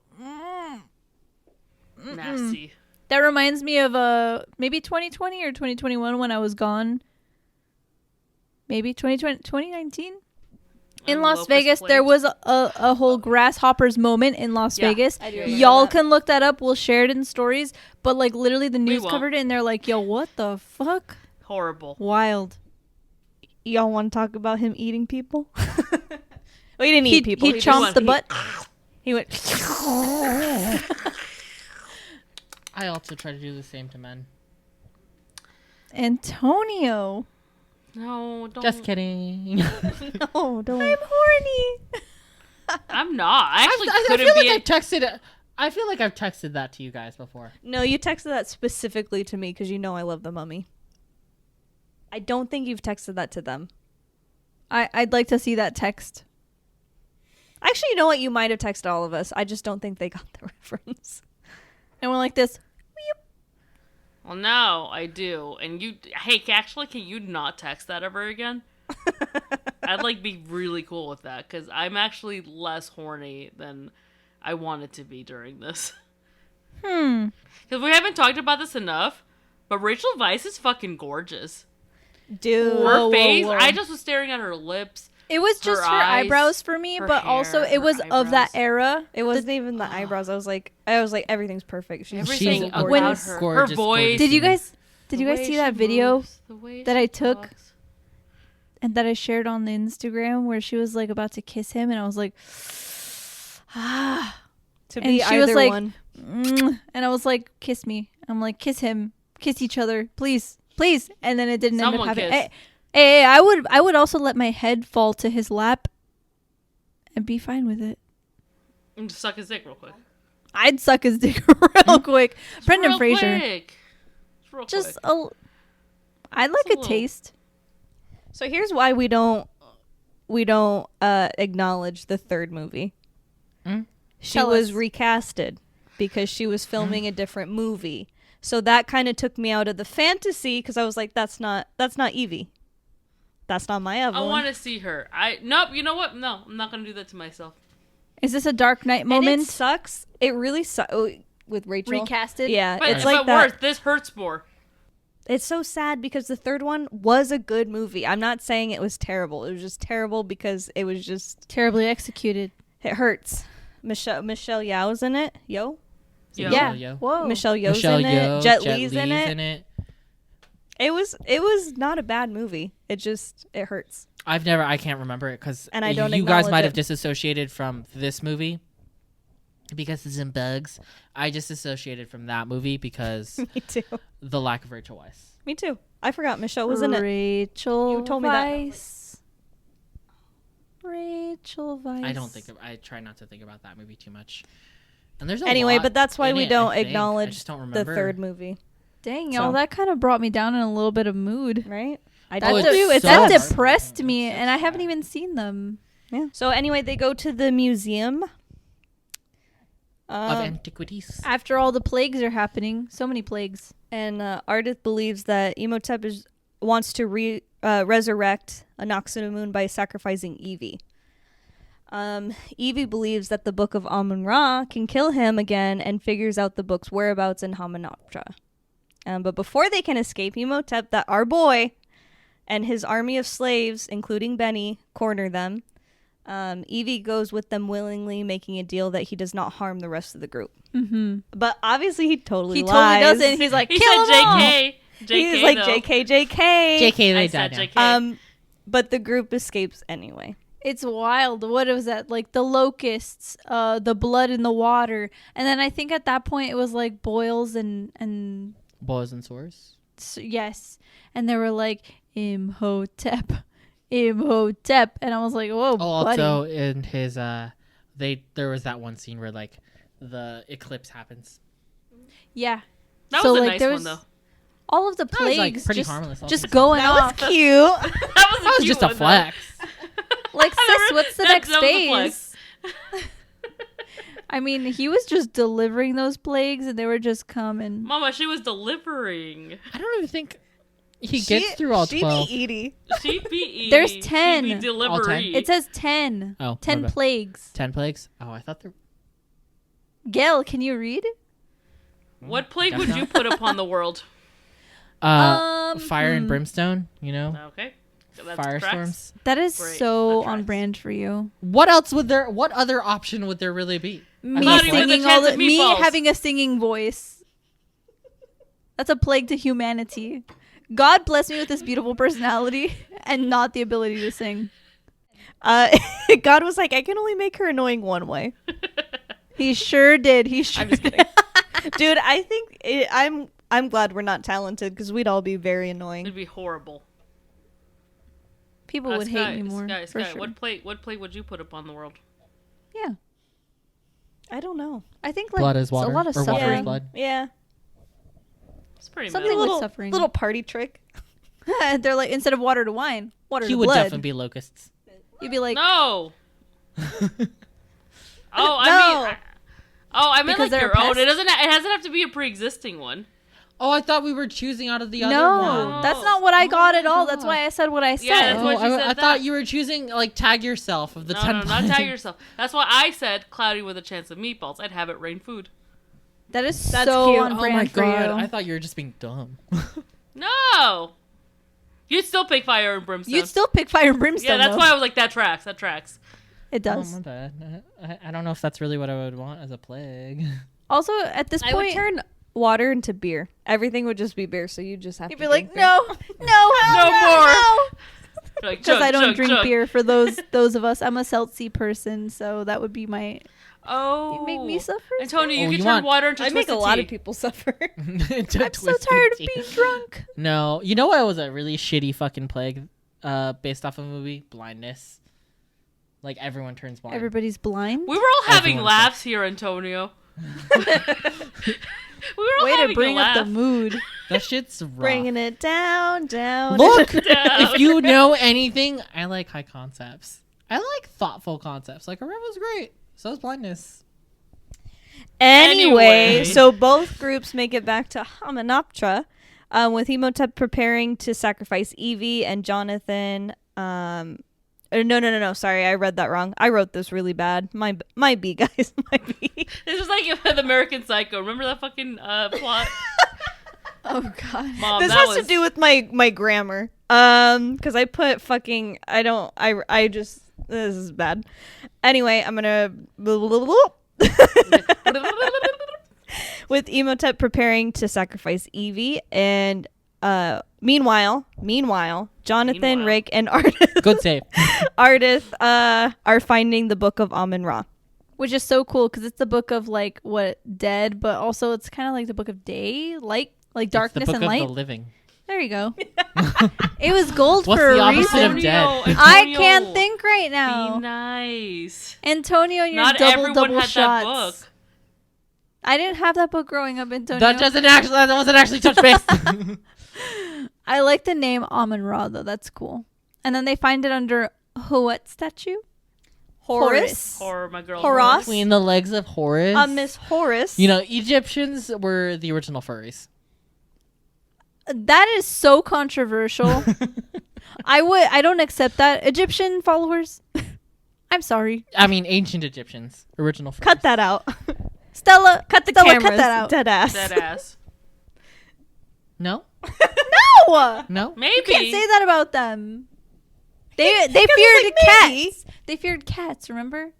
Nasty. that reminds me of maybe 2020 or 2021 when I was gone. Maybe 2019? In And Las locust Vegas, there plagues. was a whole grasshoppers moment in Las Yeah, Vegas. I do remember Y'all that. can look that up. We'll share it in stories. But like literally the news won't. covered it and they're like, yo, what the fuck? Horrible. Wild. Y'all want to talk about him eating people? Well, he didn't eat people. He chomped the butt. He went. I also try to do the same to men. Antonio. No, don't. Just kidding. No, don't. I'm horny. I'm not. I actually I couldn't feel be. like I feel like I've texted that to you guys before. No, you texted that specifically to me because you know I love the Mummy. I don't think you've texted that to them. I'd like to see that text. Actually, you know what? You might have texted all of us. I just don't think they got the reference. And we're like this. Well, now I do. And you, hey, actually, can you not text that ever again? I'd like be really cool with that because I'm actually less horny than I wanted to be during this. Because we haven't talked about this enough, but Rachel Weisz is fucking gorgeous. Dude. Her Whoa, face, whoa. I just was staring at her lips. It was just her eyes, eyebrows for me, her but also hair, it was her of that eyebrows. era. It wasn't even the eyebrows. I was like, everything's perfect. She's Everything She's about gorgeous. her. Gorgeous, her voice. gorgeous. Did you woman. guys see that video that I took? Talks. and that I shared on the Instagram where she was like about to kiss him, and I was like, ah. To And be she was either like, one. And I was like, kiss me. I'm like, kiss him, kiss each other, please, please. And then it didn't Someone end up kiss. happening. Hey, I would also let my head fall to his lap and be fine with it. And just suck his dick real quick. I'd suck his dick real quick. Brendan Real Fraser. quick. Real Just quick. I'd like Just a a little. taste. So here's why we don't acknowledge the third movie. She Tell was us. recasted because she was filming a different movie. So that kind of took me out of the fantasy because I was like, that's not Evie. That's not my I Evelyn. want to see her. Nope. You know what? No, I'm not gonna do that to myself. Is this a Dark Knight And moment? it sucks. It really sucks with Rachel. Recasted? Yeah, But, it's like but that. worse, this hurts more. It's so sad because the third one was a good movie. I'm not saying it was terrible. It was just terrible because it was just Terribly executed. it hurts. Michelle Yeoh's in it. Yo. Yeah. Yeoh. Whoa. Michelle Yeoh's Michelle in Yeoh, it. Jet Li's in it. it. It was not a bad movie. It hurts. I can't remember it because And I don't you guys acknowledge might have it. disassociated from this movie because it's in bugs. I just associated from that movie because Me too. the lack of Rachel Weisz. Me too. I forgot Michelle was in it. Rachel You told me that. Weisz. Rachel Weisz. I try not to think about that movie too much. And there's a Anyway, lot but that's why in we it, don't I think. I acknowledge just don't the remember. third movie, Dang, So- y'all, that kind of brought me down in a little bit of mood. right? I That, it's told you it's so that us. depressed me, It's and I sad. haven't even seen them. Yeah. So anyway, they go to the museum Of antiquities. After all the plagues are happening, so many plagues. and Ardith believes that Imhotep wants to resurrect Anaxamun by sacrificing Evie. Evie believes that the Book of Amun-Ra can kill him again and figures out the book's whereabouts in Hamunaptra. But before they can escape, Imhotep, that our boy, and his army of slaves, including Benny, corner them. Evie goes with them willingly, making a deal that he does not harm the rest of the group. Mm-hmm. But obviously he totally He lies. totally doesn't. He's like, He kill said them all. JK. He's like, though. JK. JK, they I died said now. JK. But the group escapes anyway. It's wild. What was that? Like the locusts, the blood in the water. And then I think at that point it was like boils and Boils and sores. yes. And they were like, Imhotep. Imhotep. And I was like, whoa, buddy. Also in his there was that one scene where like the eclipse happens. Yeah. That So, was a like, nice there one was- though. All of the That was, like, plagues pretty harmless, all just things going That off. was cute. That was, That was just a flex. Like, sis, what's the next that was a phase? flex. I mean, he was just delivering those plagues and they were just coming. Mama, she was delivering. I don't even think he gets through all 12. She be Edie. She'd be eating. There's She'd 10. be delivery. It says 10. Oh, 10 my bad. plagues. 10 plagues? Oh, I thought there Gail, can you read? What plague Guess would not. you put upon the world? Fire and brimstone, you know? Okay. That's Firestorms. That is Great. so That on tracks. brand for you. What else would there what other option would there really be? Me Cloudy with singing a all chance the of me meatballs. having a singing voice. That's a plague to humanity. God bless me with this beautiful personality and not the ability to sing. God was like, I can only make her annoying one way. He sure did. He sure I'm just kidding. Dude, I think I'm glad we're not talented because we'd all be very annoying. It'd be horrible. People would hate me more. Sky, for Sky, sure. what plague would you put upon the world? Yeah. I don't know. I think like Blood is it's water, a lot of or water is suffering. blood. Yeah. It's pretty Something minimal. with Little suffering. little party trick. They're like, instead of water to wine, water He to would blood. definitely be locusts. You'd be like, No. Oh, I meant Because like they're your a own. pest? It doesn't have to be a pre-existing one. Oh, I thought we were choosing out of the other no, one. that's not what I got my at all. God. That's why I said what I said. Yeah, that's Oh, what you said I that. thought you were choosing like tag yourself of the 10 No, not plagues. tag yourself. That's why I said cloudy with a chance of meatballs. I'd have it rain food. That is That's so cute. on Oh brand my for god, you. I thought you were just being dumb. No. You'd still pick fire and brimstone. You'd still pick fire and brimstone. Yeah, that's though. why I was like, that tracks. That tracks. It Oh, does. my bad. I don't know if that's really what I would want as a plague. Also, at this I would point, turn water into beer. Everything would just be beer, so you just have you'd to be like, drink beer. no, No more. Like, because chug, I don't chug, drink chug. beer. For those of us, I'm a seltzy person, so that would be my. Oh. You make me suffer. Antonio, you Oh, can you turn want- water into I make a twisted lot tea. of people suffer. I'm so tired of being drunk. No, you know what was a really shitty fucking plague based off a movie? Blindness. Like everyone turns blind. Everybody's blind. We were all having Everyone laughs here, Antonio. We were all Way to having bring a up laugh. the mood. That shit's rough. Bringing it down. Look, Down. if you know anything, I like high concepts. I like thoughtful concepts. Like Aurora was great. So is blindness. Anyway, so both groups make it back to Hamunaptra, with Imhotep preparing to sacrifice Evie and Jonathan. No. Sorry, I read that wrong. I wrote this really bad. My B, guys. My B. This is like the American Psycho. Remember that fucking plot? Oh God. Mom, This that has was... to do with my grammar. Because I put fucking. I just. This is bad. Anyway, I'm gonna. With Imhotep preparing to sacrifice Evie, and meanwhile, Jonathan, Meanwhile. Rick, and Ardith, Good save. are finding the Book of Amun-Ra. Which is so cool because it's the book of like what dead, but also it's kind of like the book of day, like darkness it's the book and of light. the living. There you go. It was gold What's for the a opposite reason. of dead? I Antonio, can't think right Be now. nice. Antonio, you're Not double everyone had shots. that book. I didn't have that book growing up, Antonio. That wasn't actually touch base. I like the name Amun-Ra though. That's cool. And then they find it under what statue? Horus. Or my girl. Horos. Between the legs of Horus. Miss Horus. You know, Egyptians were the original furries. That is so controversial. I don't accept that. Egyptian followers. I'm sorry. I mean, ancient Egyptians. Original furries. cut that out. Stella, Cut the Stella, cameras. cut that out. Dead ass. Dead ass. No? No! No? Maybe. You can't say that about them. They feared like, maybe. cats. They feared cats, remember?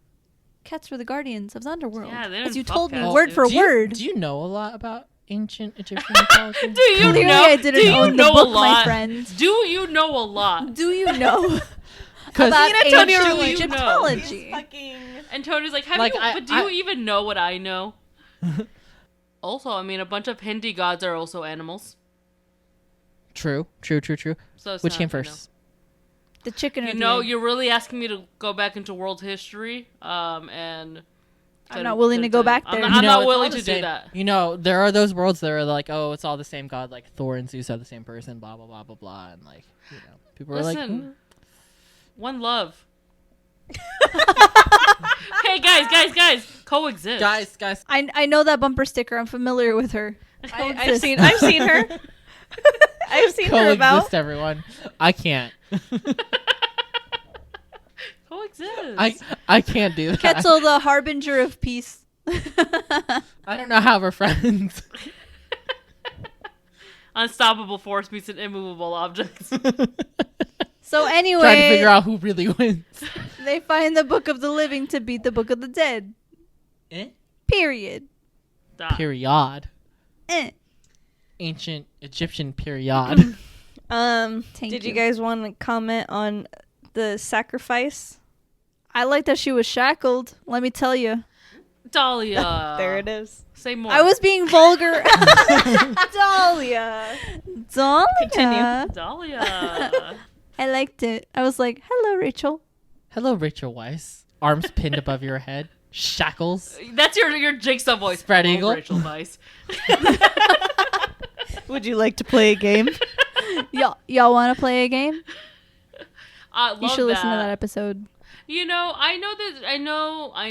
Cats were the guardians of the underworld. Yeah, they as didn't you fuck told me, cats, word dude. for Do you- word. Do you know a lot about ancient Egyptian mythology? Do you Clearly know? I didn't do you own know the book, a my lot? friend. Do you know a lot? Do you know? about Antonio ancient really Egyptology. And Tony's like, have Like, you? But do you even know what I know? Also, I mean, a bunch of Hindi gods are also animals. True. So it's Which not, came you know. first? The chicken. You or know, the egg? you're really asking me to go back into world history, and I'm not willing to go back there. I'm You know, not it's willing all the to do same. that. You know, there are those worlds that are like, oh, it's all the same god, like Thor and Zeus are the same person, blah blah blah blah blah, and like, you know, people are like, Listen, one love. Hey guys, coexist. guys, I know that bumper sticker. I'm familiar with her. I've seen her. I've seen her about. coexist, everyone. I can't. Coexist. I can't do that. Quetzal, the harbinger of peace. I don't know how we're friends. Unstoppable force meets an immovable object. So anyway, Trying to figure out who really wins. they find the Book of the Living to beat the Book of the Dead. Period. Period. Eh. Ancient Egyptian period. Thank Did you you. guys want to comment on the sacrifice? I like that she was shackled. Let me tell you. Dahlia. There it is. Say more. I was being vulgar. Dahlia. Dahlia. Continue. Dahlia. I liked it. I was like, "Hello, Rachel." Hello, Rachel Weisz. Arms pinned above your head. Shackles. That's your jigsaw voice. Spread Hello, eagle. Rachel Weisz. Would you like to play a game? Y'all want to play a game? I love You should listen to that episode. You know, I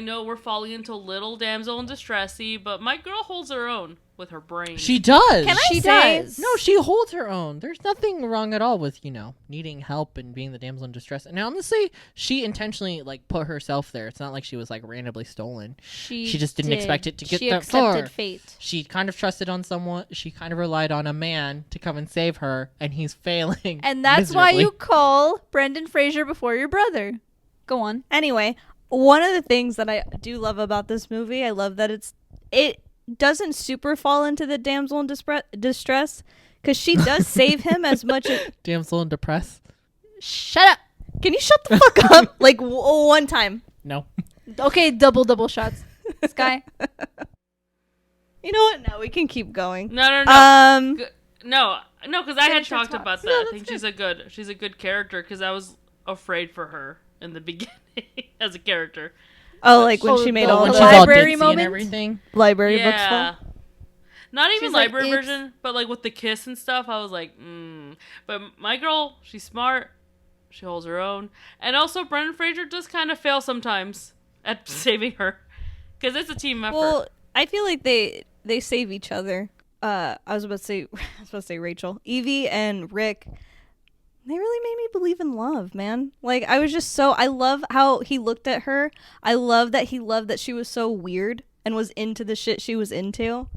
know we're falling into little damsel in distressy, but my girl holds her own with her brain. She does. Can I She say- does. No, she holds her own. There's nothing wrong at all with, you know, needing help and being the damsel in distress. And honestly, she intentionally, like, put herself there. It's not like she was, like, randomly stolen. She just didn't expect it to get She that accepted far. fate. She kind of trusted on someone. She kind of relied on a man to come and save her, and he's failing. And that's why miserably. you call Brendan Fraser before your brother. Go on. Anyway, one of the things that I do love about this movie, I love that it doesn't super fall into the damsel in distress, because she does save him as much as... Damsel in distress? Shut up. Can you shut the fuck up? Like, one time. No. Okay, double shots. Sky. You know what? No, we can keep going. No. No, because I had Finish your talked thoughts. about that. No, I that's think she's a good character because I was afraid for her in the beginning as a character. Oh, like when Oh, she made the all when the she's all library ditzy and moment? everything. library books Yeah. full. Not even She's like, library "Oops." version, but like with the kiss and stuff, I was like, But my girl, she's smart. She holds her own. And also, Brendan Fraser does kind of fail sometimes at saving her. Because it's a team effort. Well, I feel like they save each other. I was about to say Rachel. Evie and Rick, they really made me believe in love, man. Like, I was just I love how he looked at her. I love that he loved that she was so weird and was into the shit she was into.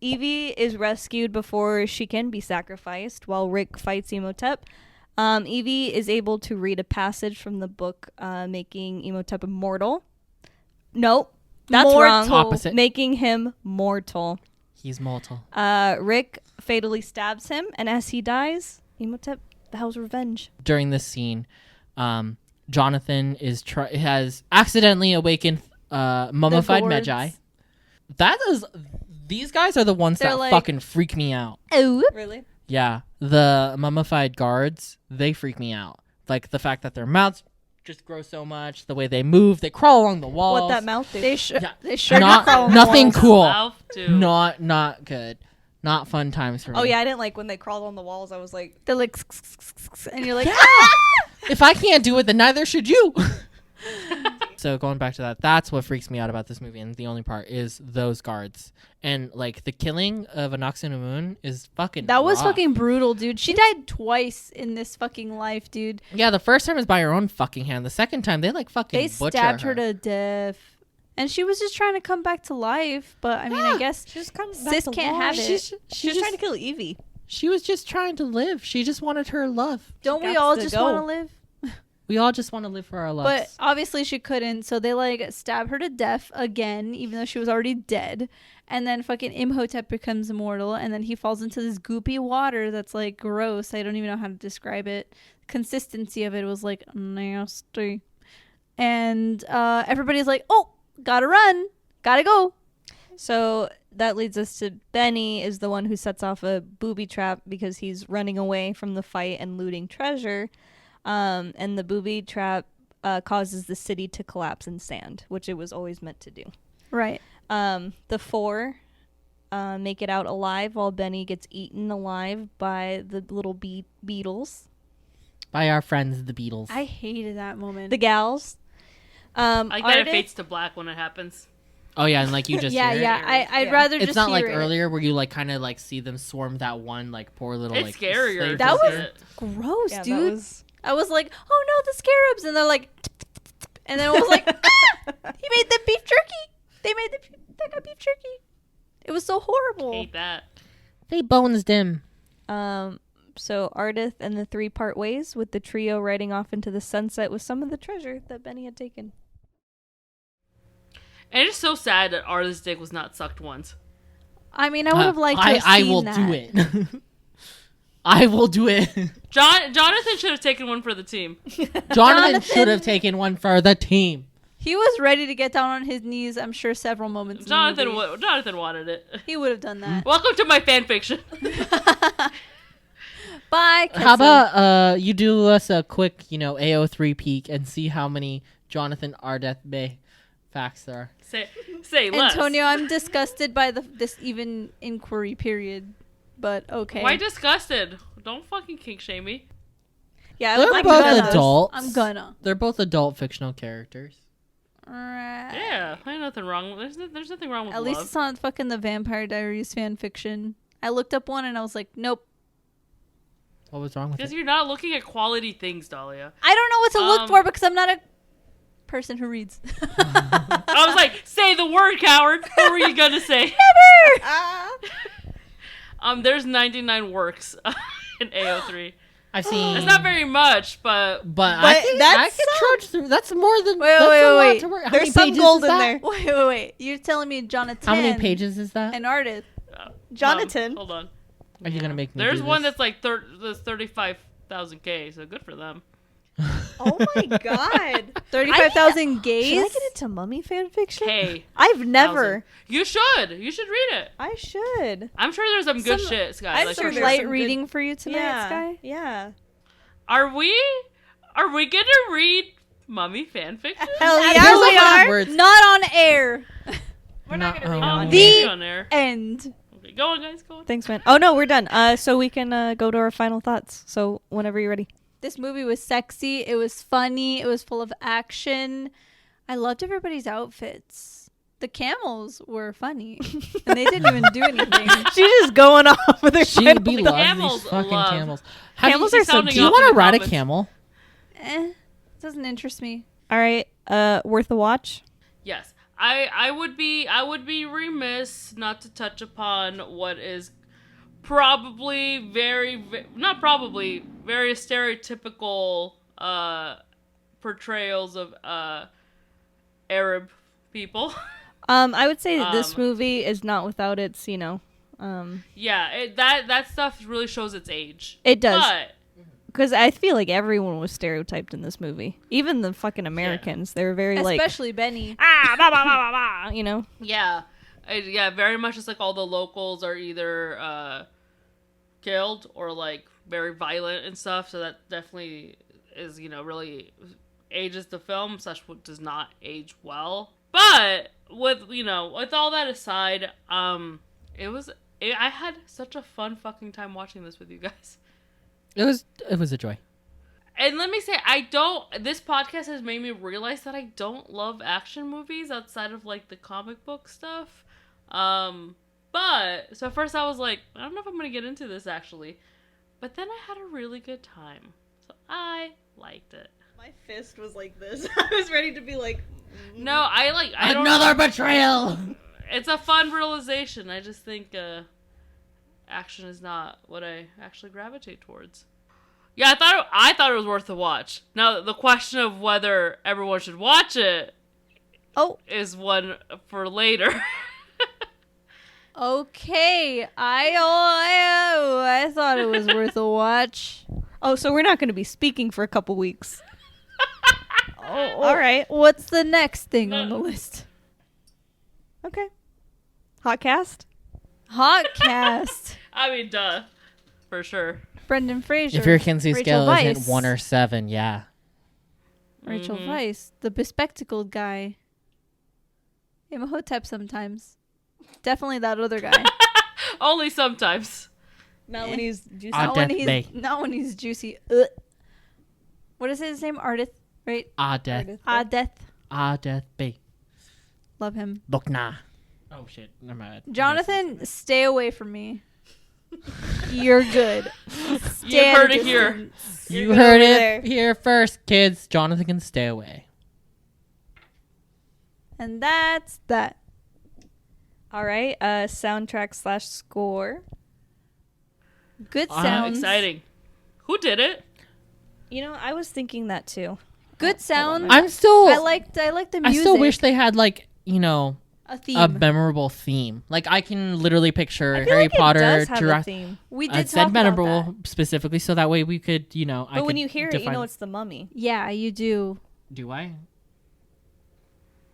Evie is rescued before she can be sacrificed while Rick fights Imhotep. Evie is able to read a passage from the book, making Imhotep immortal. Nope, that's wrong. Opposite. Making him mortal. He's mortal. Rick fatally stabs him, and as he dies, Imhotep vows revenge. During this scene, Jonathan has accidentally awakened mummified gourds. Magi. These guys are the ones They're that like- fucking freak me out. Oh. Really? Yeah, the mummified guards, they freak me out. Like the fact that their mouths just grow so much, the way they move, they crawl along the walls. What that mouth do? They Yeah. sure Not- crawl on the nothing walls. cool. Mouth too. Not good. Not fun times for me. Oh yeah, I didn't like when they crawled on the walls. I was like, They're like, and you're like, If I can't do it, then neither should you. So going back to that, that's what freaks me out about this movie, and the only part is those guards. And like the killing of Anaxamun is fucking that was rough. fucking brutal, dude. She died twice in this fucking life, dude. Yeah, the first time is by her own fucking hand. The second time they like fucking They butcher stabbed her to death. And she was just trying to come back to life, but I mean, I guess just come sis can't have it. She was trying to kill Evie. She was just trying to live. She just wanted her love. Don't we Gots all to just go. want to live? We all just want to live for our But lives. obviously she couldn't, so they like stab her to death again, even though she was already dead. And then fucking Imhotep becomes immortal, and then he falls into this goopy water that's like gross. I don't even know how to describe it. Consistency of it was like nasty. And everybody's like, oh, gotta run, gotta go. So that leads us to Benny is the one who sets off a booby trap because he's running away from the fight and looting treasure. And the booby trap causes the city to collapse in sand, which it was always meant to do. Right. The four make it out alive while Benny gets eaten alive by the little beetles. By our friends, the Beatles. I hated that moment. The gals. I get it fades to black when it happens. Oh yeah, and like you just yeah, hear it. yeah. I'd rather It's just not like hear it. earlier where you like kind of like see them swarm that one like poor little It's like scarier. slave That driver. was gross, Yeah, dude. that was... I was like, oh no, the scarabs, and they're like, and then I was like, ah! He made the beef jerky. They got beef jerky. It was so horrible. Hate that. They bones dim. So Ardith and the three part ways, with the trio riding off into the sunset with some of the treasure that Benny had taken. And it's so sad that Arda's dick was not sucked once. I mean, I would have liked to have I seen will that. do it. I will do it. Jonathan should have taken one for the team. Jonathan should have taken one for the team. He was ready to get down on his knees, I'm sure, several moments. in the movie. Jonathan wanted it. He would have done that. Welcome to my fan fiction. Bye. How Quetzal. about you do us a quick, AO3 peek and see how many Jonathan Ardeth Bay facts there are. Say less. Antonio? I'm disgusted by this even inquiry period, but okay. Why disgusted? Don't fucking kink shame me. Yeah, I They're would like both to know. adults. I'm gonna. They're both adult fictional characters. Right. Yeah, there's nothing wrong. There's nothing wrong with At love. least it's not fucking the Vampire Diaries fan fiction. I looked up one and I was like, nope. What was wrong with Because it? you're not looking at quality things, Dalia. I don't know what to look for because I'm not a person who reads. I was like, say the word, coward. What were you gonna say? Never. There's 99 works in AO3. I've seen. It's not very much, but I think I that's can trudge through. That's more than. Wait, that's wait, a lot wait. to work. How There's many some pages gold is in that? there. Wait. You're telling me Jonathan? How many pages is that? An artist. Jonathan. Hold on. Are you gonna make me? There's do one this? that's like 35,000K, so good for them. Oh my god. 35,000 gays. Should I get into mummy fan fiction? K. I've never. You should. You should read it. I should. I'm sure there's some good Some- shit, Sky. I'm like, sure for there's light some reading for you tonight, Yeah. Sky. Yeah. Are we gonna read mummy fanfiction? Hell There's yeah, a we lot of are. words. Not on air. We're not No, gonna read oh. on Maybe The on air. end. Okay, go on, guys. Go on. Thanks, man. Oh no, we're done. So we can go to our final thoughts. So whenever you're ready. This movie was sexy. It was funny. It was full of action. I loved everybody's outfits. The camels were funny, and they didn't even do anything. She's just going off with her She final be thoughts. loves camels these fucking love- camels. Camels are so sounding Do you off want in to the ride a comments. camel? Doesn't interest me. All right. Worth a watch. Yes, I would be remiss not to touch upon what is probably very stereotypical portrayals of Arab people. I would say that this movie is not without its, Yeah, that stuff really shows its age. It does. But because I feel like everyone was stereotyped in this movie. Even the fucking Americans. They were very like, Especially Benny. blah, blah, blah, blah, blah, you know? yeah, very much just like all the locals are either killed or like very violent and stuff. So that definitely is really ages the film, such what does not age well. But with all that aside, I had such a fun fucking time watching this with you guys. It was a joy. And let me say, this podcast has made me realize that I don't love action movies outside of like the comic book stuff. But so at first I was like, I don't know if I'm gonna get into this actually. But then I had a really good time. So I liked it. My fist was like this. I was ready to be like, No, I don't Another betrayal. It's a fun realization. I just think action is not what I actually gravitate towards. Yeah, I thought it was worth a watch. Now the question of whether everyone should watch it is one for later. Okay, I thought it was worth a watch. Oh, so we're not going to be speaking for a couple weeks. All right. What's the next thing on the list? Okay. Hotcast? Hotcast. I mean, duh, for sure. Brendan Fraser. If your Kinsey Rachel scale Weisz. isn't 1 or 7, yeah. Rachel Weisz, the bespectacled guy. Imhotep sometimes. Definitely that other guy. Only sometimes. Not when he's juicy. Ah, Death Bay. Not when he's juicy. What is his name? Ardith, right? Death. Death. Bay. Love him. Look, nah. Oh, shit. Never mind. Jonathan, stay away from me. You're good. You heard it here. You heard it here first, kids. Jonathan can stay away. And that's that. All right. Soundtrack / score. Good sounds. Exciting. Who did it? You know, I was thinking that too. Good sounds. I'm still. I like the music. I still wish they had a theme. a memorable theme. Like I can literally picture I feel Harry like Potter, it does have a Jurassic. theme. We I did said talk about memorable that. specifically, so that way we could, But when you hear it, you know it's the Mummy. Yeah, you do. Do I?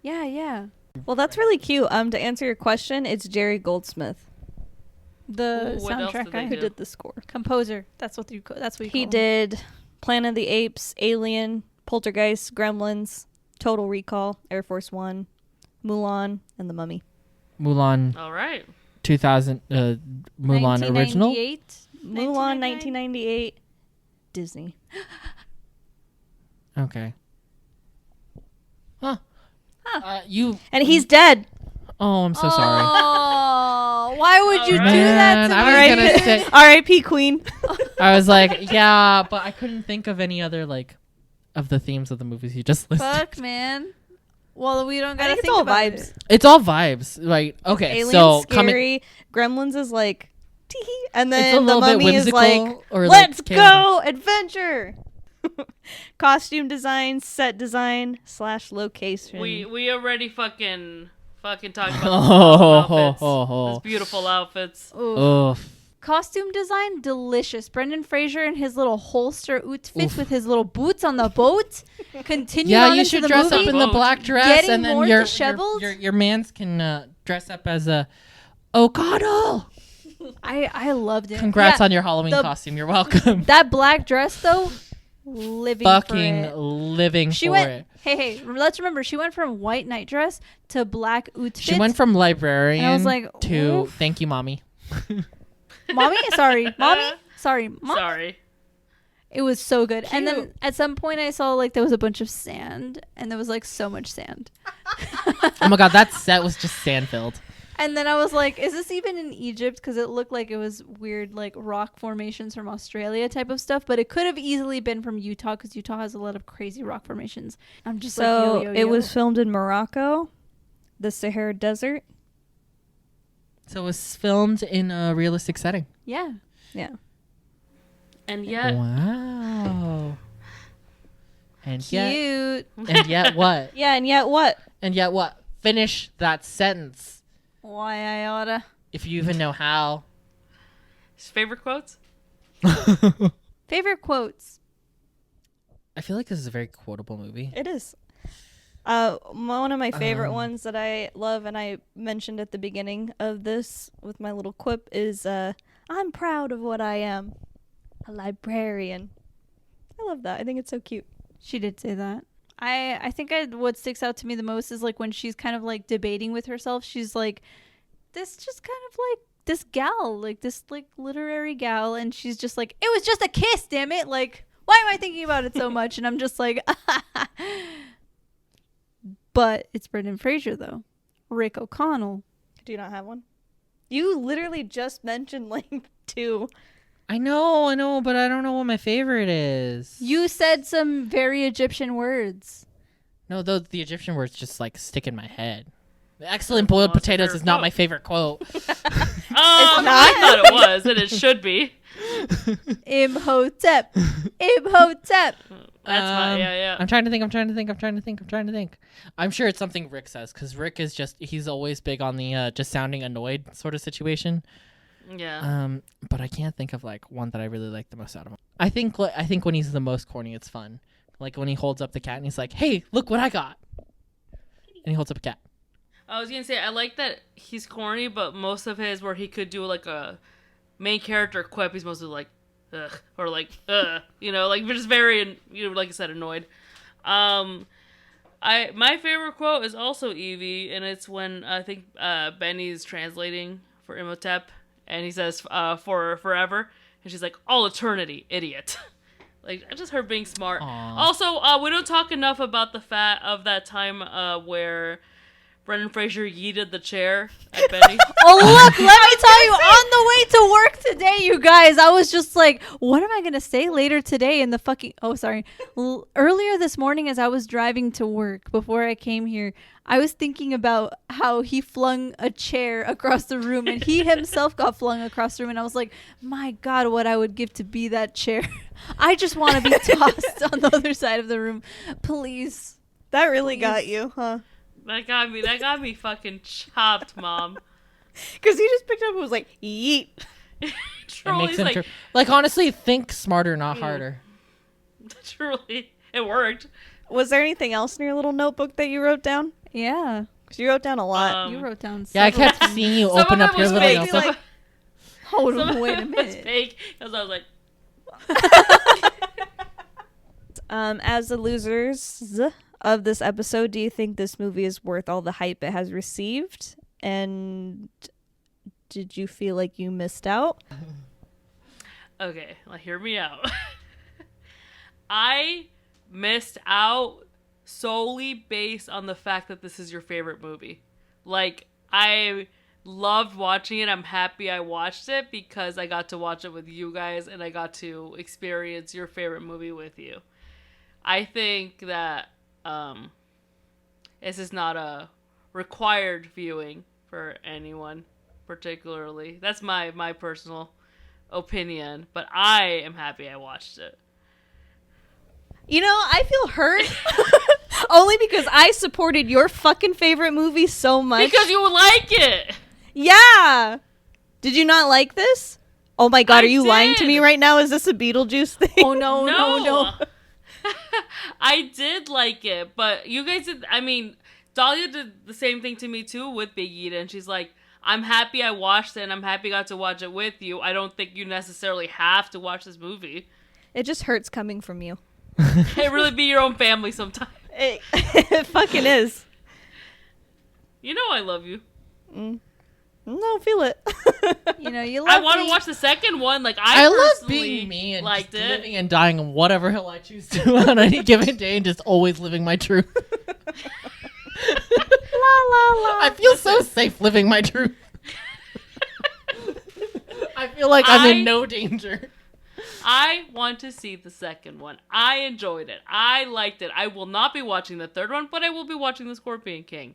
Yeah. Well, that's really cute. To answer your question, it's Jerry Goldsmith The What else soundtrack did guy, they who do? did the score. composer. That's what you call He him. did Planet of the Apes, Alien, Poltergeist, Gremlins, Total Recall, Air Force One, Mulan, and The Mummy. Mulan All right. 2000. Mulan original. 1998. Mulan 1998, Disney. Okay. Huh. You. And he's dead. Oh, I'm so sorry. Oh, why would you do Man, that to I me? was gonna say. R.I.P. Queen. I was like, yeah, but I couldn't think of any other of the themes of the movies you just listed. Fuck, man. Well, we don't I gotta think think it's all about vibes. it. It's all vibes, right? Okay, Alien's so scary. Gremlins is like, tee, and it's a then the little bit Mummy is whimsical, like, or let's like chaos. go adventure. Costume design, set design / location. We already fucking talked about Oh, outfits. oh. Those beautiful outfits. Oof. Oof. Costume design, delicious. Brendan Fraser and his little holster outfits Oof. with his little boots on the boat. Continue Yeah, on you into should the dress movie. up in the black dress, Getting and then more your disheveled? your mans can dress up as a O'Connell. I loved it. Congrats Yeah, on your Halloween the- costume. You're welcome. that black dress though. Living Fucking for it. living She for went. it. Hey, let's remember. She went from white night dress to black outfit. She went from librarian And I was like, to oof. thank you, mommy. mommy. Sorry, mommy. Sorry, mom. Sorry. It was so good. And then Cute. at some point I saw there was a bunch of sand, and there was so much sand. Oh my god, that set was just sand filled. And then I was like, is this even in Egypt? Because it looked like it was weird, rock formations from Australia type of stuff. But it could have easily been from Utah, because Utah has a lot of crazy rock formations. I'm just So yo. it was filmed in Morocco, the Sahara Desert. So it was filmed in a realistic setting. Yeah. Yeah. And yet, Wow. And yet, Cute. and yet what? Yeah, and yet what? And yet what? Finish that sentence. Why I oughta. If you even know how. his favorite quotes? Favorite quotes. I feel like this is a very quotable movie. It is. One of my favorite ones that I love, and I mentioned at the beginning of this with my little quip, is I'm proud of what I am. A librarian. I love that. I think it's so cute. She did say that. I think what sticks out to me the most is when she's kind of debating with herself. She's like, this just kind of this gal, this literary gal, and she's just like, it was just a kiss, damn it. Why am I thinking about it so much? And I'm just like, but it's Brendan Fraser though. Rick O'Connell. Do you not have one? You literally just mentioned two. I know, but I don't know what my favorite is. You said some very Egyptian words. No, though the Egyptian words just stick in my head. The excellent boiled potatoes is not my favorite quote. I thought it was, and it should be. Imhotep. That's fine. Yeah. I'm trying to think. I'm sure it's something Rick says because Rick is he's always big on the just sounding annoyed sort of situation. Yeah. But I can't think of like one that I really like the most out of him. I think when he's the most corny, it's fun. Like when he holds up the cat and he's like, "Hey, look what I got," and he holds up a cat. I was gonna say I like that he's corny, but most of his where he could do like a main character quip, he's mostly like, ugh, or like, you know, like just very, you know, like I said, annoyed. My favorite quote is also Evie, and it's when I think Benny's translating for Imhotep, and he says for forever, and she's like, all eternity, idiot. Like just her being smart. Aww. Also, we don't talk enough about the fact of that time where Brendan Fraser yeeted the chair at Benny. Oh, look, let me tell you, on the way to work today, you guys, I was just like, what am I going to say later today in the fucking... Oh, sorry. Earlier this morning as I was driving to work, before I came here, I was thinking about how he flung a chair across the room and he himself got flung across the room. And I was like, my God, what I would give to be that chair. I just want to be tossed on the other side of the room. Please. That really got you, huh? That got me fucking chopped, Mom. Because he just picked up and was like, yeet. Truly, like honestly, think smarter, not harder. Truly, it worked. Was there anything else in your little notebook that you wrote down? Yeah. Because you wrote down a lot. You wrote down Yeah, I several kept seeing you Some open of up it your was little fake, notebook. like, Hold some on, wait a of it was minute. fake. Because I was like, As the losers of this episode, do you think this movie is worth all the hype it has received? And did you feel like you missed out? okay, well, hear me out. I missed out solely based on the fact that this is your favorite movie. Like, I loved watching it. I'm happy I watched it because I got to watch it with you guys and I got to experience your favorite movie with you. I think that this is not a required viewing for anyone particularly. That's my personal opinion, but I am happy I watched it. You know, I feel hurt. Only because I supported your fucking favorite movie so much. Because you like it! Yeah! Did you not like this? Oh my God, I are you lying to did. me right now? Is this a Beetlejuice thing? Oh, no. I did like it, but you guys did. I mean, Dalia did the same thing to me too with Big Eat, and she's like, I'm happy I watched it, and I'm happy I got to watch it with you. I don't think you necessarily have to watch this movie. It just hurts coming from you. It really be your own family sometimes. It fucking is. You know I love you. No, feel it. You know, you love I want to me. watch the second one. Like I love personally being me and liked just it. living and dying on whatever hill I choose to on any given day and just always living my truth. I feel so safe living my truth. I feel like I'm in no danger. I want to see the second one. I enjoyed it. I liked it. I will not be watching the third one, but I will be watching The Scorpion King.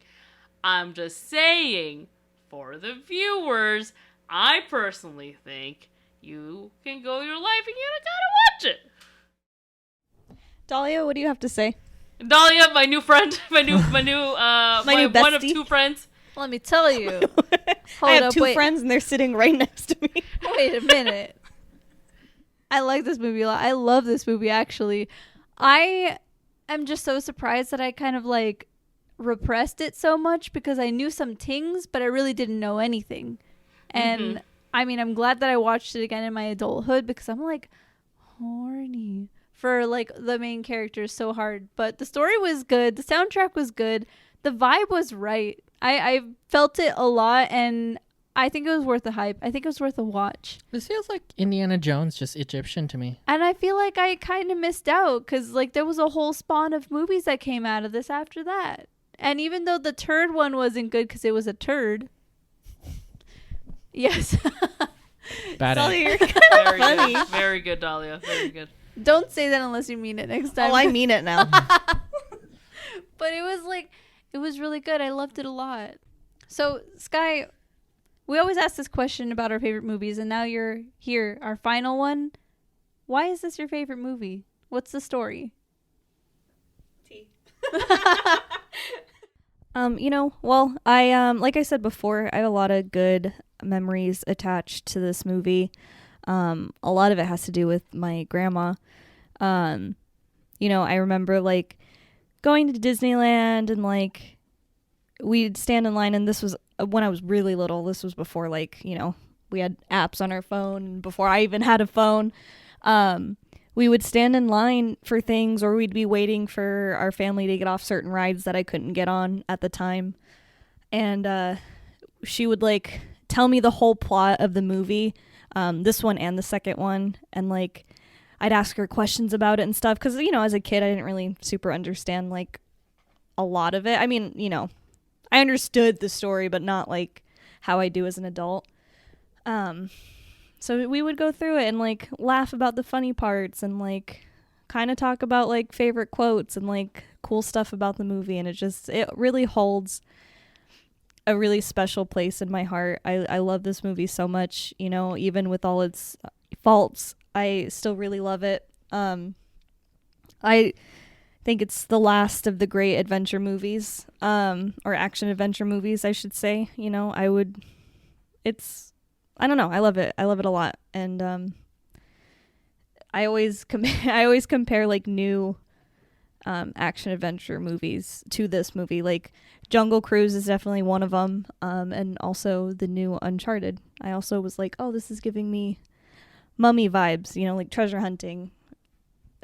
I'm just saying, for the viewers, I personally think you can go your life and you gotta watch it. Dahlia, what do you have to say? Dalia, my new friend, my new one of bestie. two friends. Let me tell you. I have up, two wait. friends and they're sitting right next to me. Wait a minute. I like this movie a lot. I love this movie, actually. I am just so surprised that I kind of like repressed it so much because I knew some things, but I really didn't know anything. And I mean, I'm glad that I watched it again in my adulthood because I'm like horny for like the main characters so hard. But the story was good. The soundtrack was good. The vibe was right. I felt it a lot, and I think it was worth the hype. I think it was worth a watch. This feels like Indiana Jones, just Egyptian to me. And I feel like I kind of missed out because like there was a whole spawn of movies that came out of this after that. And even though the turd one wasn't good because it was a turd. Yes. Bad Dahlia, egg. you're kind of Very funny. good. Very good, Dalia. Very good. Don't say that unless you mean it next time. Oh, I mean it now. But it was like, it was really good. I loved it a lot. So, Sky, We always ask this question about our favorite movies, and now you're here, our final one. Why is this your favorite movie? What's the story? Well, I like I said before, I have a lot of good memories attached to this movie. A lot of it has to do with my grandma. I remember like going to Disneyland and like we'd stand in line, and this was when I was really little. This was before like, we had apps on our phone, before I even had a phone. We would stand in line for things, or we'd be waiting for our family to get off certain rides that I couldn't get on at the time. And she would like tell me the whole plot of the movie, this one and the second one, and like I'd ask her questions about it and stuff, because as a kid I didn't really super understand like a lot of it. I mean, I understood the story, but not like how I do as an adult. So we would go through it and like laugh about the funny parts and like kind of talk about like favorite quotes and like cool stuff about the movie, and it really holds a really special place in my heart. I love this movie so much, even with all its faults, I still really love it. I think it's the last of the great adventure movies, or action adventure movies, I should say. I don't know. I love it. I love it a lot. And I always compare like new action adventure movies to this movie. Like Jungle Cruise is definitely one of them, and also the new Uncharted. I also was like, oh, this is giving me Mummy vibes, like treasure hunting,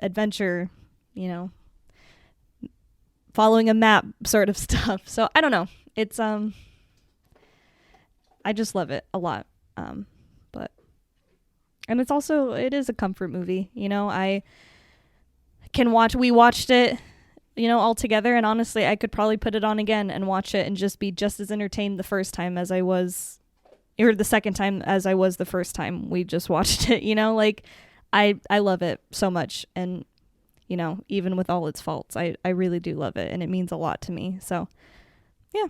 adventure, following a map sort of stuff. So I don't know. It's I just love it a lot. And it is a comfort movie. I can we watched it, all together, and honestly, I could probably put it on again and watch it and just be just as entertained the first time as I was, or the second time as I was the first time we just watched it. Like I love it so much, and even with all its faults, I really do love it, and it means a lot to me. So yeah,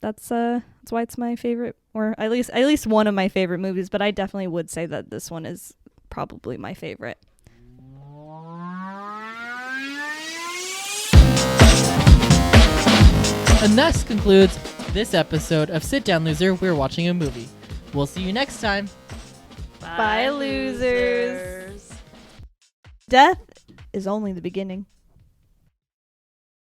that's why it's my favorite, or at least one of my favorite movies, but I definitely would say that this one is probably my favorite. And thus concludes this episode of Sit Down Loser, We're Watching a Movie. We'll see you next time. Bye, losers. Death is only the beginning.